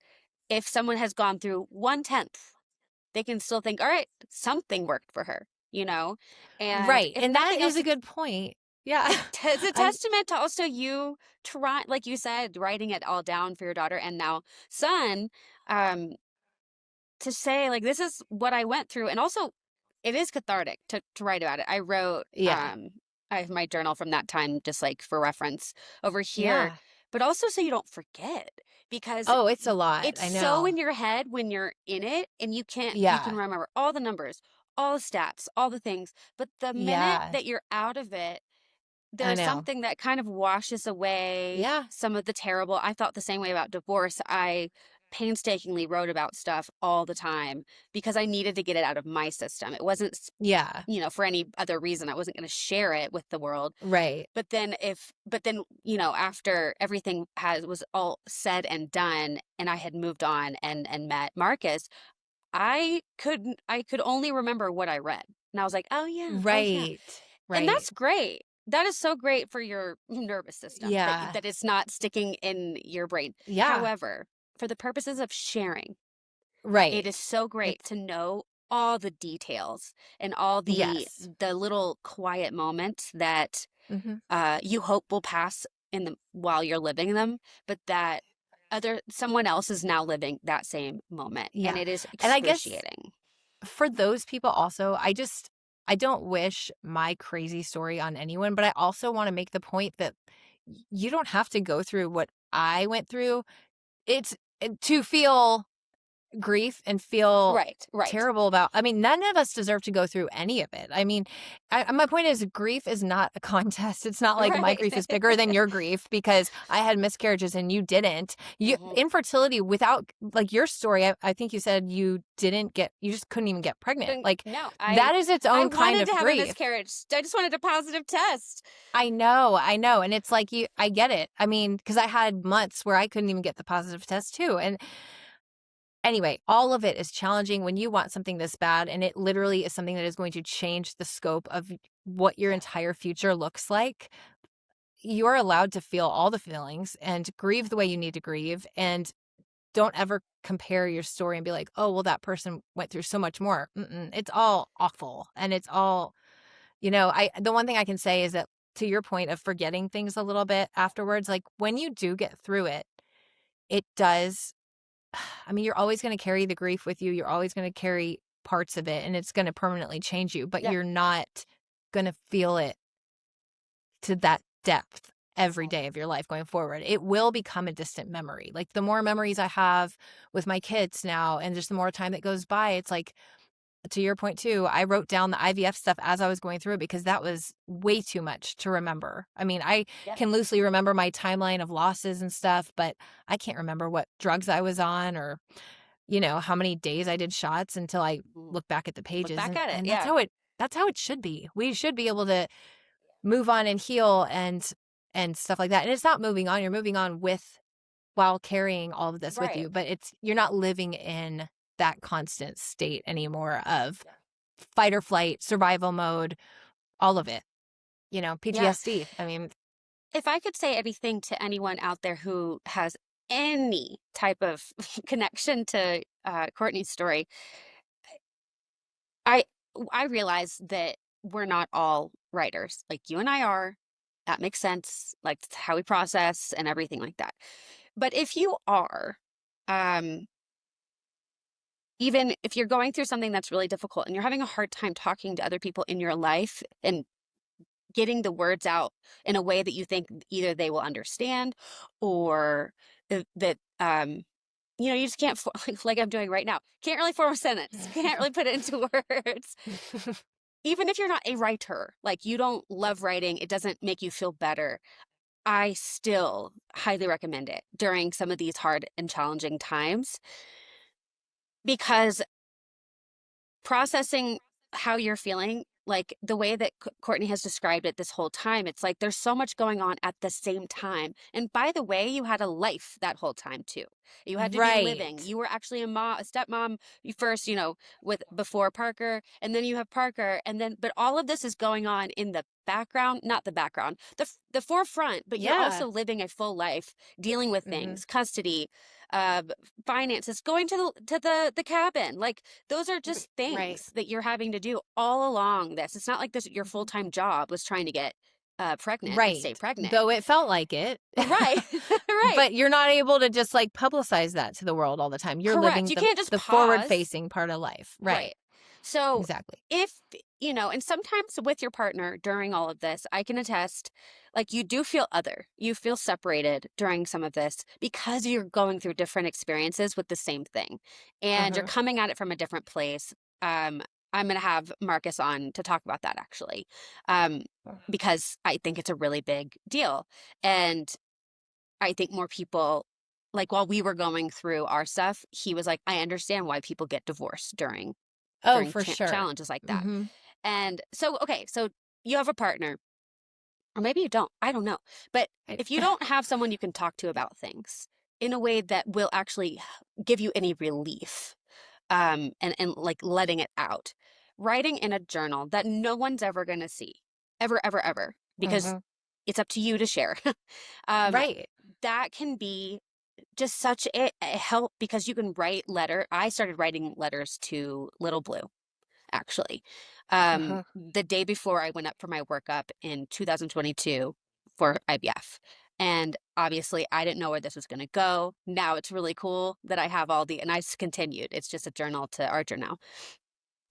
if someone has gone through 1/10, they can still think, all right, something worked for her, and Right. if And that nothing is else, a good point. Yeah. it's a I'm testament to also you try, like you said, writing it all down for your daughter and now son, um, to say like, this is what I went through. And also it is cathartic to write about it. I wrote, yeah. I have my journal from that time, just like for reference over here, Yeah. but also so you don't forget because Oh, it's a lot. it's I so know. in your head when you're in it and you can Yeah. remember all the numbers, all the stats, all the things. But the minute Yeah. that you're out of it, I there's know. something that kind of washes away Yeah. some of the terrible. I felt the same way about divorce. I painstakingly wrote about stuff all the time because I needed to get it out of my system. It wasn't, Yeah. for any other reason. I wasn't going to share it with the world. Right. But then, after everything was all said and done and I had moved on and met Marcus, I could only remember what I read. And I was like, oh yeah, oh yeah. Right. And Right. that's great. That is so great for your nervous system that Yeah. that it's not sticking in your brain. Yeah. However, for the purposes of sharing, it is Right. so great It's to know all the details and all the yes. the little quiet moments that Hmm. you hope will pass while you're living them, but that someone else is now living that same moment, and Yeah. it is And I guess excruciating. for those people also, I don't wish my crazy story on anyone, but I also want to make the point that you don't have to go through what I went through. It's to feel grief and feel Right, right, terrible about. I mean, none of us deserve to go through any of it. I mean, my point is grief is not a contest. It's not like my right. grief is bigger than your grief because I had miscarriages and you didn't. Hmm. Infertility without like your story, I think you said you just couldn't even get pregnant. Like No, that is its I own kind wanted of to have a grief. miscarriage. I just wanted a positive test. I know. And it's like I get it. I mean, because I had months where I couldn't even get the positive test too. And anyway, all of it is challenging when you want something this bad, and it literally is something that is going to change the scope of what your Yeah. entire future looks like. you're allowed to feel all the feelings and grieve the way you need to grieve. And don't ever compare your story and be like, oh, well, that person went through so much more. It's all awful. And it's all, the one thing I can say is that, to your point of forgetting things a little bit afterwards, like when you do get through it, it does. I mean, you're always going to carry the grief with you. You're always going to carry parts of it, and it's going to permanently change you, but Yeah. you're not going to feel it to that depth every day of your life going forward. It will become a distant memory. Like the more memories I have with my kids now, and just the more time that goes by, it's like, to your point too, I wrote down the IVF stuff as I was going through it because that was way too much to remember. I mean, I Yeah. can loosely remember my timeline of losses and stuff, but I can't remember what drugs I was on or, how many days I did shots until I look back at the pages. Look back at it. And Yeah. that's how it should be. We should be able to move on and heal and stuff like that. And it's not moving on. You're moving on while carrying all of this with Right. you, but you're not living in that constant state anymore of fight or flight, survival mode, all of it, PTSD. Yeah. I mean, If I could say anything to anyone out there who has any type of connection to Courtney's story, I I realize that we're not all writers. Like you and I are. That makes sense. Like it's how we process and everything like that. But if you are, um, even if you're going through something that's really difficult and you're having a hard time talking to other people in your life and getting the words out in a way that you think either they will understand or that you just can't like I'm doing right now, can't really form a sentence, can't really put it into words. Even if you're not a writer, like you don't love writing, it doesn't make you feel better, I still highly recommend it during some of these hard and challenging times, because processing how you're feeling, like the way that Courtney has described it this whole time, it's like there's so much going on at the same time. And by the way, you had a life that whole time too. You had to be living. right. You were actually a stepmom first, with before Parker, and then you have Parker, and then but all of this is going on in the background, not the background, the forefront. But you're Yeah. also living a full life, dealing with things, custody, uh, finances, going to the cabin, like those are just things Right. that you're having to do all along this. It's not like this your full-time job was trying to get pregnant and stay Right. pregnant. Though it felt like it. Right. Right. But you're not able to just like publicize that to the world all the time. You're Correct. living You can't just the pause. forward-facing part of life. Right. So Exactly. if, and sometimes with your partner during all of this, I can attest, like you do feel other, you feel separated during some of this because you're going through different experiences with the same thing and you're coming at it from a different place. I'm going to have Marcus on to talk about that actually, because I think it's a really big deal. And I think more people, like while we were going through our stuff, he was like, I understand why people get divorced during For sure. challenges like that. And so, okay, so you have a partner, or maybe you don't, I don't know. But if you don't have someone you can talk to about things in a way that will actually give you any relief, and like letting it out, writing in a journal that no one's ever going to see, ever, because it's up to you to share. Right. That can be just such a help, because you can write I started writing letters to Little Blue, actually. The day before I went up for my workup in 2022 for IVF. And obviously I didn't know where this was going to go. Now it's really cool that I have and I continued. It's just a journal to Archer now.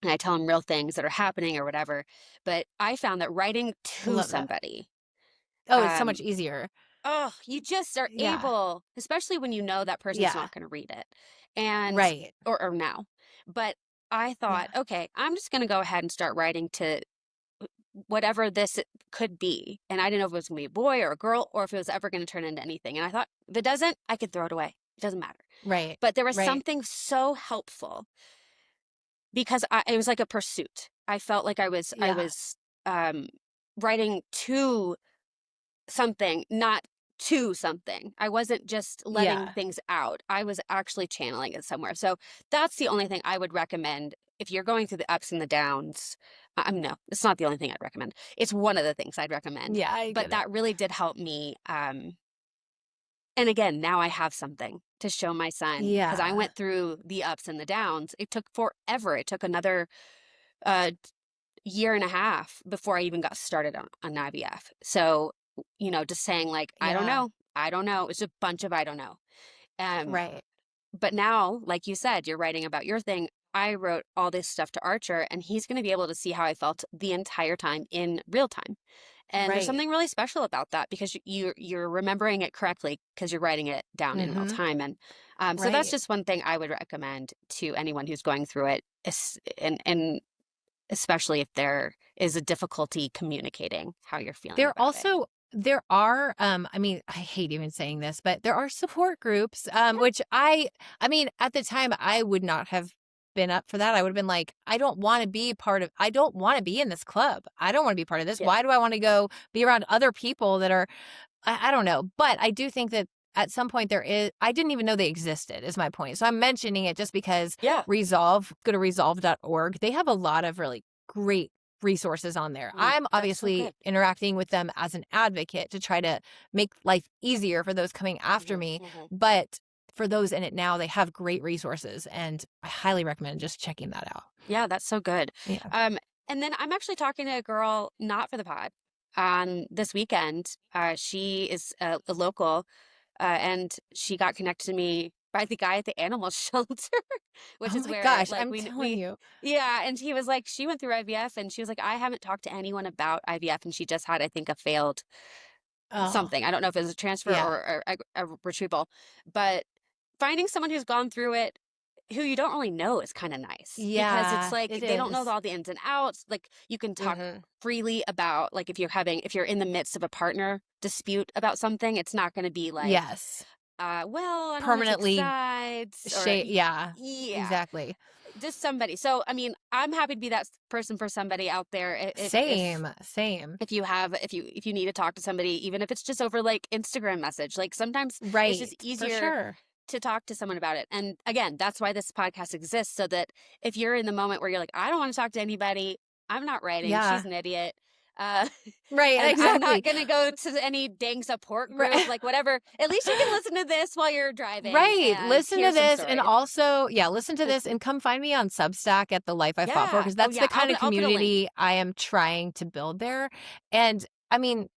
And I tell him real things that are happening or whatever. But I found that writing to somebody. It's so much easier. Oh, you just are able, especially when you know that person's not going to read it. And, right. or now. But I thought, okay, I'm just going to go ahead and start writing to whatever this could be. And I didn't know if it was going to be a boy or a girl or if it was ever going to turn into anything. And I thought, if it doesn't, I could throw it away. It doesn't matter. Right. But there was something so helpful because it was like a pursuit. I felt like I was writing to something, not to something. I wasn't just letting things out. I was actually channeling it somewhere. So that's the only thing I would recommend if you're going through the ups and the downs. No, it's not the only thing I'd recommend. It's one of the things I'd recommend. Yeah, I But get it. that really did help me. And again, now I have something to show my son because I Yeah. went through the ups and the downs. It took forever. It took another uh, year and a half before I even got started on IVF. So, just saying like, I don't Yeah. know. I don't know. It's a bunch of I don't know. Um, Right. but now, like you said, you're writing about your thing. I wrote all this stuff to Archer, and he's going to be able to see how I felt the entire time in real time. And there's Right. something really special about that because you're remembering it correctly because you're writing it down in real Mm-hmm. time. And so that's Right. just one thing I would recommend to anyone who's going through it, and especially if there is a difficulty communicating how you're feeling There about it. also there are I mean, I hate even saying this, but there are support groups, Yeah. which I mean, at the time I would not have been up for that. I would have been like, I don't want to be part of I don't want to be in this club. I don't want to be part of this. Yeah. Why do I want to go be around other people that are I don't know. But I do think that at some point there is I didn't even know they existed is my point. So I'm mentioning it just because Yeah. Resolve, go to resolve.org. They have a lot of really great resources on there. I'm That's so obviously good. interacting with them as an advocate to try to make life easier for those coming after Hmm. me, Hmm. but for those in it now, they have great resources and I highly recommend just checking that out. Yeah, that's so good. Yeah. Um, and then I'm actually talking to a girl not for the pod this weekend. She is a local, and she got connected to me by the guy at the animal shelter, which Oh is my where gosh, like I'm telling you. yeah, and he was like, she went through IVF, and she was like, I haven't talked to anyone about IVF, and she just had, I think, a failed Oh, something. I don't know if it was a transfer yeah. or a retrieval, but finding someone who's gone through it who you don't really know is kind of nice because it's Yeah, like it they don't know is. all the ins and outs. Like you can talk Mhm. freely about like if you're in the midst of a partner dispute about something, it's not going to be like, Yes. well, I don't want to take Permanently sides or yeah, yeah, exactly. just somebody. So I mean, I'm happy to be that person for somebody out there. Same, same. If you have if you need to talk to somebody, even if it's just over like Instagram message, like sometimes it's just Right, for easier sure. to talk to someone about it. And again, that's why this podcast exists, so that if you're in the moment where you're like, I don't want to talk to anybody, I'm not writing, she's Yeah. an idiot. Uh, Right, and I'm not exactly. going to go to any dang support group, Right. like whatever. At least you can listen to this while you're driving Right, and listen hear to some this and stories. also yeah, listen to this and come find me on Substack at The Life I Fought For Yeah. because Oh that's yeah. the kind of I'll put a link. community I am trying to build there, and, I mean,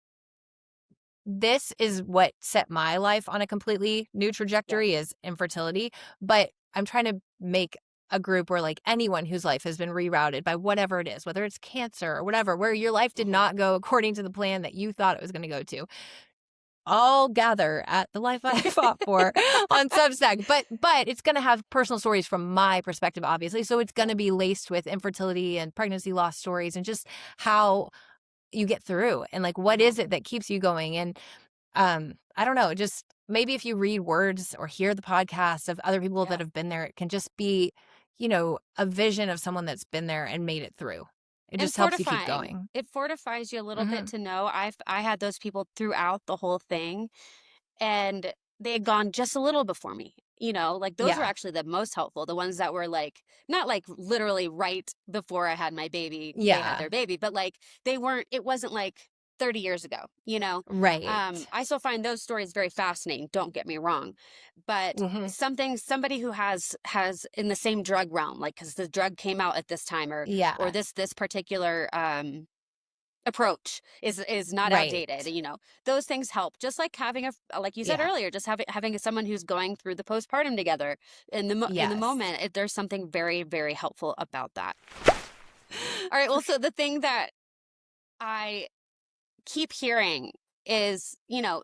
this is what set my life on a completely new Yeah. trajectory is infertility, but I'm trying to make a group where like anyone whose life has been rerouted by whatever it is, whether it's cancer or whatever, where your life did Hmm. not go according to the plan that you thought it was going to go to, all gather at The Life I Fought For on Substack. But it's going to have personal stories from my perspective, obviously. So it's going Yeah. to be laced with infertility and pregnancy loss stories and just how you get through and like what Hmm. is it that keeps you going. And I don't know, just maybe if you read words or hear the podcasts of other people that Yeah. have been there, it can just be, a vision of someone that's been there and made it through. It And just helps you keep fortifying. going. It fortifies you a little bit Mhm. to know I had those people throughout the whole thing, and they had gone just a little before me. Like those were Yeah. actually the most helpful. The ones that were like not like literally right before I had my baby, they had Yeah. their baby, but like they weren't. It wasn't like 30 years ago. Right. I still find those stories very fascinating. Don't get me wrong, but Mhm. somebody who has in the same drug realm, like because the drug came out at this time, or Yeah. this particular approach is not Right. outdated. Those things help, just like having like you said Yeah. earlier, just having someone who's going through the postpartum together in the Yes. moment. There's something very, very helpful about that. All right, For well, sure. so the thing that I keep hearing is,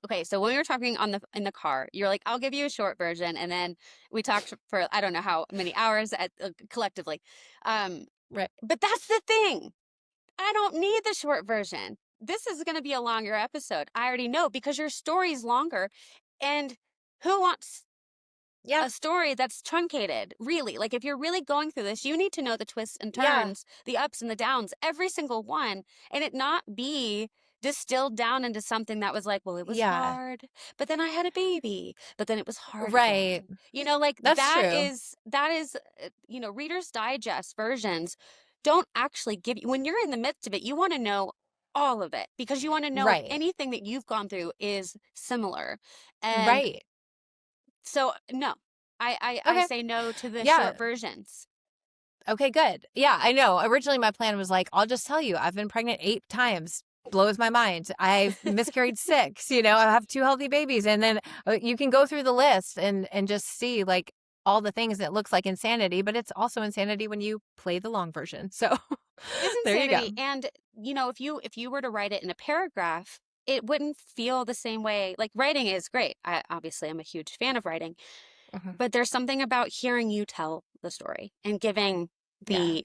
okay, so when we were talking in the car, you're like, I'll give you a short version, and then we talked for I don't know how many hours collectively. um Right. but that's the thing, I don't need the short version. This is going to be a longer episode. I already know because your story's longer. And who wants Yeah. a story that's truncated? Really? Like, if you're really going through this, you need to know the twists and Yeah. turns, the ups and the downs, every single one, and it not be distilled down into something that was like, well, it was Yeah. hard, but then I had a baby, but then it was hard Right. again. Like That's that true. is, Reader's Digest versions don't actually give you, when you're in the midst of it, you want to know all of it because you want to know if Right. anything that you've gone through is similar. And Right. so, no, I Okay. say no to the Yeah. short versions. Okay, good. Yeah, I know. Originally, my plan was like, I'll just tell you, I've been pregnant 8 times. Blows my mind. I've miscarried 6. I have 2 healthy babies, and then you can go through the list and just see like all the things that looks like insanity, but it's also insanity when you play the long version. So It is there you go. insanity. And, if you were to write it in a paragraph, it wouldn't feel the same way. Like writing is great. Obviously, I'm a huge fan of writing, Mhm. but there's something about hearing you tell the story and giving Yeah.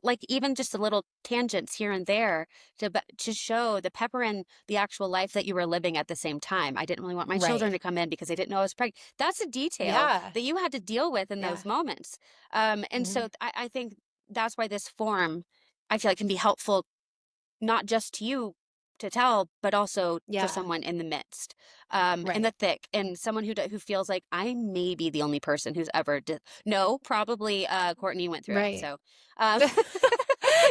like even just the little tangents here and there to show the pepper in the actual life that you were living at the same time. I didn't really want my children Right. to come in because they didn't know I was pregnant. That's a detail Yeah. that you had to deal with in Yeah. those moments. And Mhm. so I think that's why this form, I feel like, can be helpful not just to you to tell, but also for Yeah. someone in the midst, in Right. the thick, and someone who feels like I may be the only person who's ever no, probably Courtney went through it. Right. So,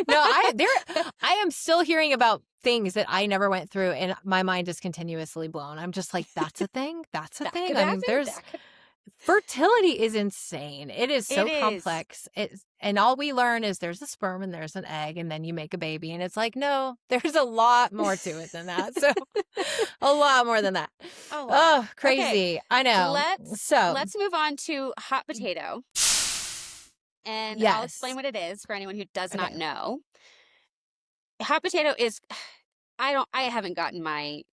No, I am still hearing about things that I never went through, and my mind is continuously blown. I'm just like, that's a thing? That's a that thing? could I mean, happen. there's fertility is insane. It is It so is. complex. And all we learn is there's a sperm and there's an egg, and then you make a baby. And it's like, no, there's a lot more to it than that. So a lot more than that. A lot. Oh, Okay, crazy. I know. So let's move on to hot potato, and I'll explain yes. what it is for anyone who does not Okay. know. Hot potato is I haven't gotten my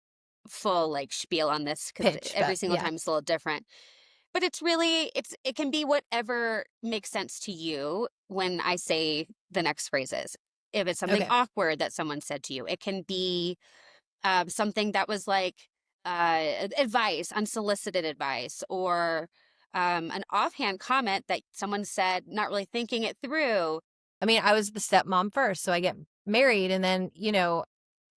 full like spiel on this because Pitch, every but single yeah. time it's a little different. But it's really it can be whatever makes sense to you when I say the next phrases. If it's something Okay. awkward that someone said to you, it can be something that was like advice, unsolicited advice, or an offhand comment that someone said, not really thinking it through. I mean, I was the stepmom first, so I get married, and then,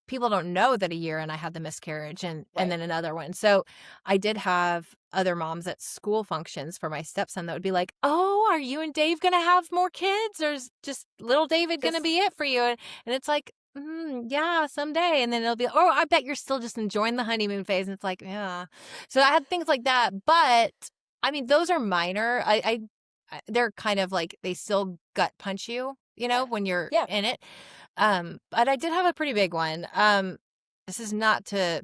people don't know that a year and I had the miscarriage and Right. then another one. So I did have other moms at school functions for my stepson that would be like, "Oh, are you and Dave going to have more kids? Or is just little David going to Just be it for you?" And it's like, yeah, someday. And then it'll be, "Oh, I bet you're still just enjoying the honeymoon phase." And it's like, yeah. So I had things like that, but I mean, those are minor. They're kind of like they still gut punch you, yeah. when you're Yeah. in it. But I did have a pretty big one. This is not to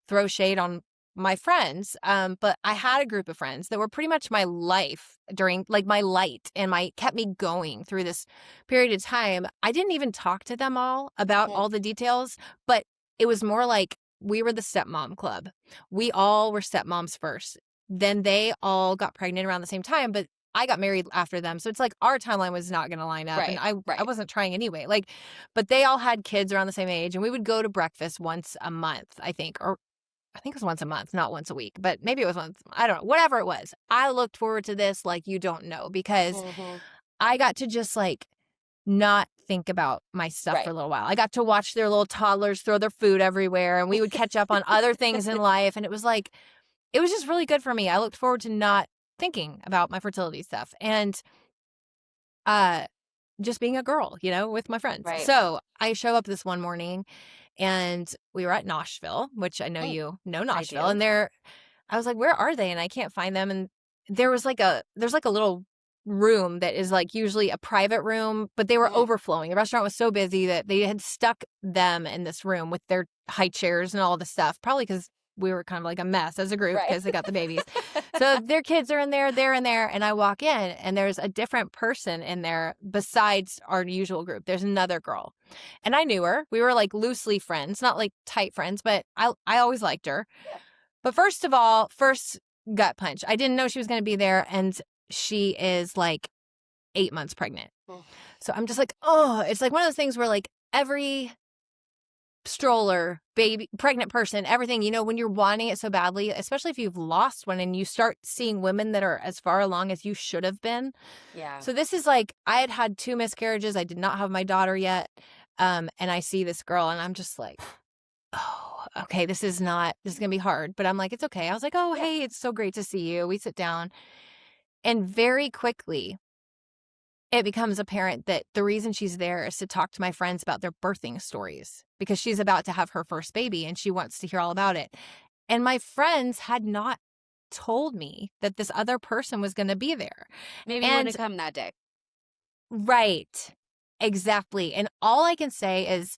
throw shade on my friends, but I had a group of friends that were pretty much my life during, like, my light and kept me going through this period of time. I didn't even talk to them all about Mm. all the details, but it was more like we were the stepmom club. We all were stepmoms first. Then they all got pregnant around the same time, but I got married after them. So it's like our timeline was not going to line up, and Right. I Right. wasn't trying anyway. Like, but they all had kids around the same age, and we would go to breakfast once a month, I think, or I think it was once a month, not once a week, but maybe it was once. I don't know. Whatever it was. I looked forward to this like you don't know, because Hmm. I got to just like not think about my stuff for Right. a little while. I got to watch their little toddlers throw their food everywhere, and we would catch up on other things in life. And it was like, it was just really good for me. I looked forward to not thinking about my fertility stuff and uh just being a girl, with my friends. Right. So I show up this one morning, and we were at Nashville, which I know Mm, you know I Nashville, do. and I was like, where are they? And I can't find them. And there's like a little room that is like usually a private room, but they were Mm. overflowing. The restaurant was so busy that they had stuck them in this room with their high chairs and all the stuff, probably because we were kind of like a mess as a group Right. because they got the babies. So their kids are in there, they're in there, and I walk in, and there's a different person in there besides our usual group. There's another girl. And I knew her. We were like loosely friends, not like tight friends, but I always liked her. Yeah. But first of all, first gut punch. I didn't know she was going to be there, and she is like 8 months pregnant. Mm. So I'm just like, oh, it's like one of those things where like every stroller, baby, pregnant person, everything, when you're wanting it so badly, especially if you've lost one and you start seeing women that are as far along as you should have been. Yeah. So this is like, I had had 2 miscarriages. I did not have my daughter yet. And I see this girl, and I'm just like, oh, okay, this is going to be hard. But I'm like, it's okay. I was like, oh, Yeah. hey, it's so great to see you. We sit down. And very quickly, it becomes apparent that the reason she's there is to talk to my friends about their birthing stories because she's about to have her first baby and she wants to hear all about it. And my friends had not told me that this other person was going to be there. Maybe you And wouldn't come that day. right, exactly. And all I can say is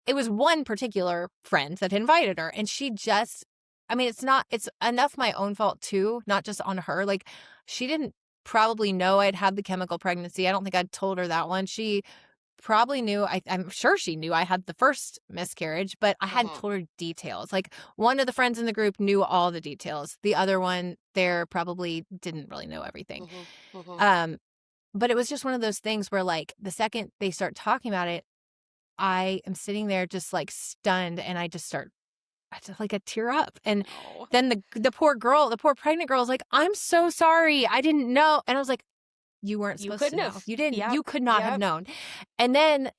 it was one particular friend that invited her, and she just, I mean, it's enough my own fault too, not just on her. Like, she didn't probably know I'd had the chemical pregnancy. I don't think I'd told her that one. She probably knew, I'm sure she knew I had the first miscarriage, but I hadn't told her details. Like, one of the friends in the group knew all the details. The other one there probably didn't really know everything. But it was just one of those things where, like, the second they start talking about it, I am sitting there just like stunned, and I just like a tear up. And then the poor pregnant girl is like, "I'm so sorry. I didn't know." And I was like, "You weren't supposed to know. You didn't. Yep. You could not have known." And then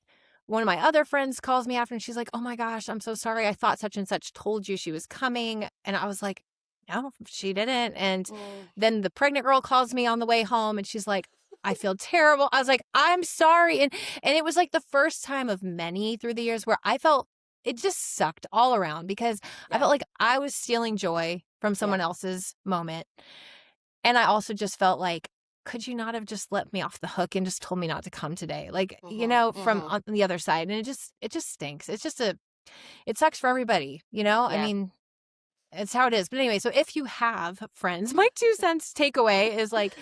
one of my other friends calls me after and she's like, "Oh my gosh, I'm so sorry. I thought such and such told you she was coming." And I was like, "No, she didn't." And then the pregnant girl calls me on the way home and she's like, "I feel terrible." I was like, "I'm sorry." And it was like the first time of many through the years where I felt it just sucked all around because I felt like I was stealing joy from someone else's moment. And I also just felt like, could you not have just let me off the hook and just told me not to come today? Like, from on the other side. And it just stinks. It's just it sucks for everybody, I mean, it's how it is. But anyway, so if you have friends, my 2 cents takeaway is like,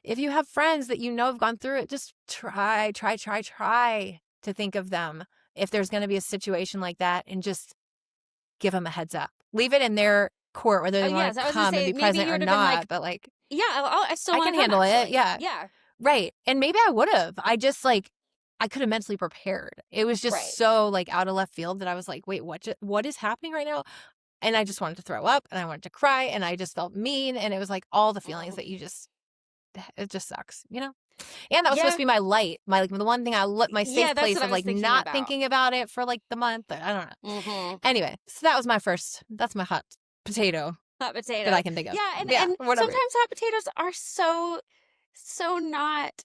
if you have friends that have gone through it, just try to think of them if there's going to be a situation like that and just give them a heads up. Leave it in their court whether they want to come and be present or not. Like, but like, I still I want can to handle it. Yeah. Right. And maybe I would have. I just like, I could have mentally prepared. It was just so like out of left field that I was like, wait, what is happening right now? And I just wanted to throw up and I wanted to cry and I just felt mean. And it was like all the feelings that it just sucks, And that was supposed to be my light, the one thing my safe place of like not thinking about it for like the month. I don't know. Anyway, so that's my hot potato. Hot potato that I can think of. Yeah, and sometimes hot potatoes are so not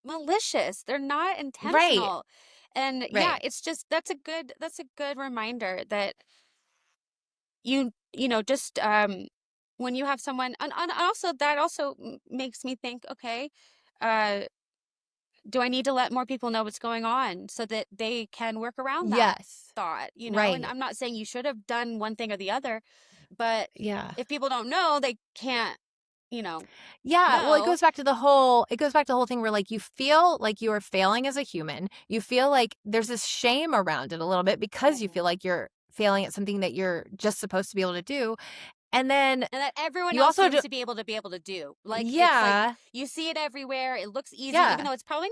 malicious. They're not intentional. And it's just that's a good reminder that just when you have someone, and also that also makes me think, okay, do I need to let more people know what's going on so that they can work around that thought, And I'm not saying you should have done one thing or the other, but if people don't know, they can't, know. Well, it goes back to the whole thing where like you feel like you are failing as a human. You feel like there's this shame around it a little bit because you feel like you're failing at something that you're just supposed to be able to do. And that everyone else seems to be able to do. Like, it's like you see it everywhere. It looks easy, even though it's probably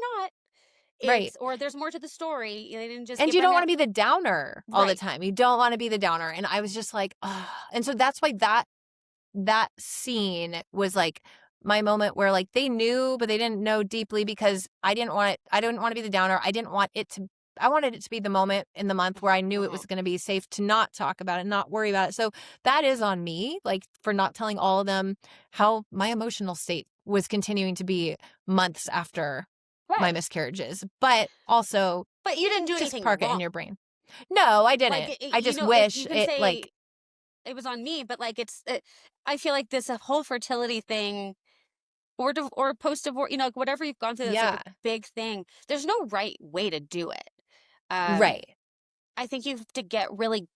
not. Or there's more to the story. They didn't just. And you don't want to be the downer all the time. You don't want to be the downer. And I was just like, oh. And so that's why that scene was like my moment where like they knew, but they didn't know deeply because I didn't want to be the downer. I wanted it to be the moment in the month where I knew it was going to be safe to not talk about it, not worry about it. So that is on me, like for not telling all of them how my emotional state was continuing to be months after my miscarriages. But also, but you didn't do just anything park wrong. it in your brain. No, I didn't. Like, I just wish it like it was on me, but like I feel like this whole fertility thing or post-divorce, like whatever you've gone through, that's like a big thing. There's no right way to do it. Right. I think you have to get really,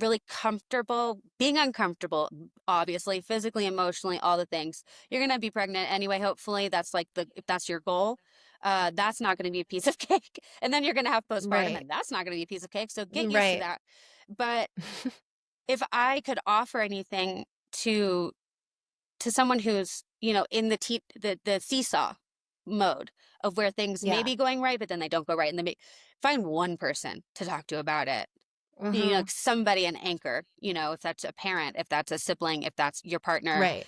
really comfortable being uncomfortable, obviously, physically, emotionally, all the things. You're going to be pregnant anyway. Hopefully that's like if that's your goal, that's not going to be a piece of cake. And then you're going to have postpartum and that's not going to be a piece of cake. So get used to that. But if I could offer anything to someone who's, in the seesaw mode of where things may be going right, but then they don't go right, and then find one person to talk to about it. Like somebody, an anchor, if that's a parent, if that's a sibling, if that's your partner,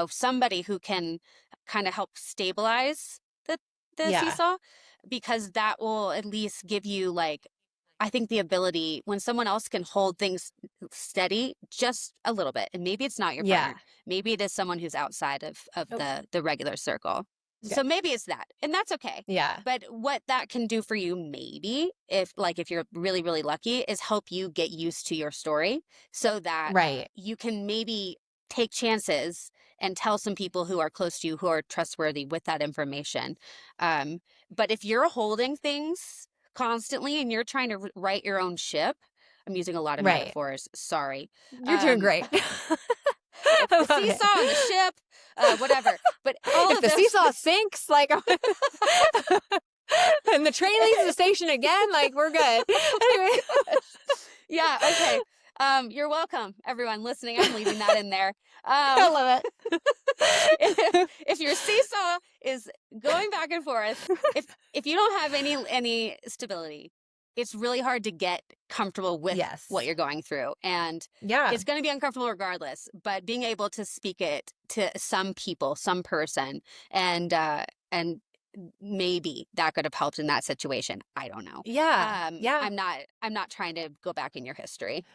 somebody who can kind of help stabilize the seesaw, because that will at least give you like I think the ability when someone else can hold things steady just a little bit, and maybe it's not your Yeah. partner, maybe it is someone who's outside of Oh. the regular circle. Okay. So maybe it's that, and that's okay. Yeah. But what that can do for you, maybe if you're really, really lucky, is help you get used to your story so that Right. you can maybe take chances and tell some people who are close to you who are trustworthy with that information. But if you're holding things constantly and you're trying to right your own ship, I'm using a lot of Right. metaphors, sorry. You're doing great. It's I the love it. seesaw and the ship, whatever. But all If of the those seesaw sinks, like, and the train leaves the station again, like, we're good. Anyway. Yeah, okay. You're welcome, everyone listening. I'm leaving that in there. I love If your seesaw is going back and forth, if you don't have any stability, it's really hard to get comfortable with Yes. what you're going through, and Yeah. it's going to be uncomfortable regardless. But being able to speak it to some people, some person, and maybe that could have helped in that situation. I don't know. Yeah. Yeah. I'm not trying to go back in your history.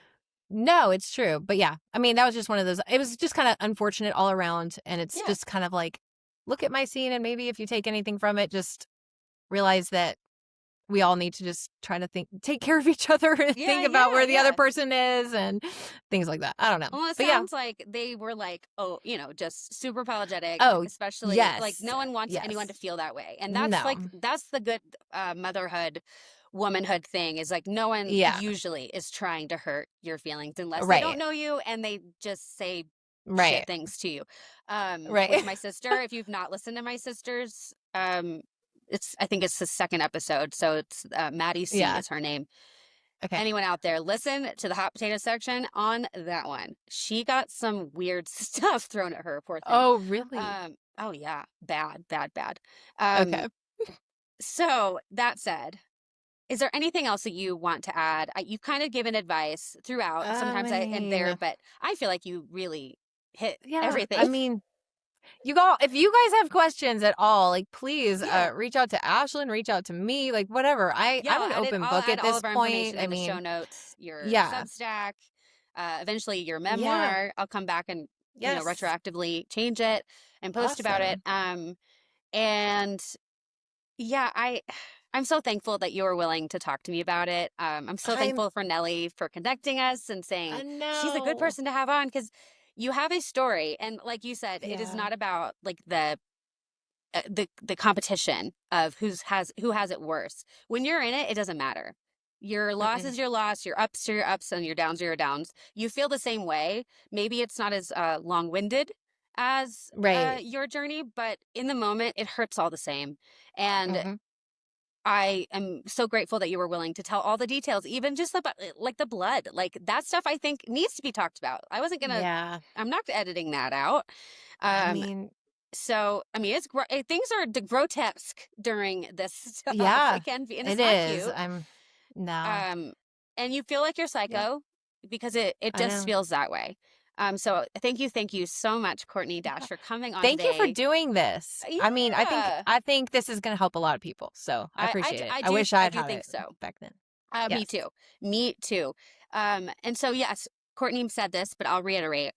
No, it's true. But yeah, I mean, that was just one of those. It was just kind of unfortunate all around. And it's Yeah. just kind of like, look at my scene. And maybe if you take anything from it, just realize that we all need to just try to take care of each other and think about where the other person is and things like that. I don't know. Well, it But sounds like they were like, oh, just super apologetic. Oh, especially like yes. no one wants anyone to feel that way. And that's that's the good motherhood, womanhood thing is like no one usually is trying to hurt your feelings unless they don't know you and they just say shit things to you. With my sister, if you've not listened to my sister's, I think it's the second episode. So it's Maddie C is her name. Okay. Anyone out there, listen to the hot potato section on that one. She got some weird stuff thrown at her, poor thing. Oh, really? Oh yeah, bad. Okay. So that said, is there anything else that you want to add? You've kind of given advice throughout. Sometimes I end there, but I feel like you really hit everything. I mean, if you guys have questions at all, like please reach out to Ashlyne, reach out to me, like whatever. I'm an open book at this point. I mean, the show notes, your Substack, eventually your memoir. I'll come back and retroactively change it and post about it. And yeah, I'm so thankful that you were willing to talk to me about it. I'm so thankful for Nellie for connecting us and saying she's a good person to have on because you have a story. And like you said, it is not about like the competition of who has it worse. When you're in it, it doesn't matter. Your loss is your loss, your ups are your ups, and your downs are your downs. You feel the same way. Maybe it's not as long-winded as your journey, but in the moment, it hurts all the same. And I am so grateful that you were willing to tell all the details, even just about like the blood, like that stuff I think needs to be talked about. I wasn't going to, I'm not editing that out. So, I mean, things are grotesque during this stuff. Yeah, it can be, and it it's is. not cute. And you feel like you're psycho because it just feels that way. So thank you so much, Courtney Dashe, for coming on Thank today. you for doing this. I mean, I think this is going to help a lot of people. So I appreciate it. I wish I'd had it back then. Me too. And so, yes, Courtney said this, but I'll reiterate.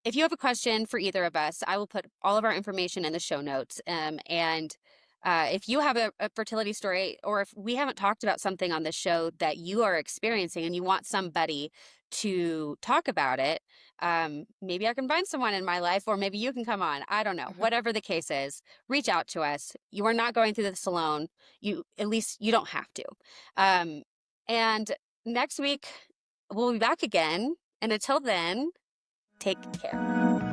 If you have a question for either of us, I will put all of our information in the show notes. And if you have a fertility story, or if we haven't talked about something on this show that you are experiencing and you want somebody to talk about it, maybe I can find someone in my life, or maybe you can come on. I don't know. Whatever the case is, reach out to us. You are not going through this alone. At least you don't have to. And next week, we'll be back again. And until then, take care.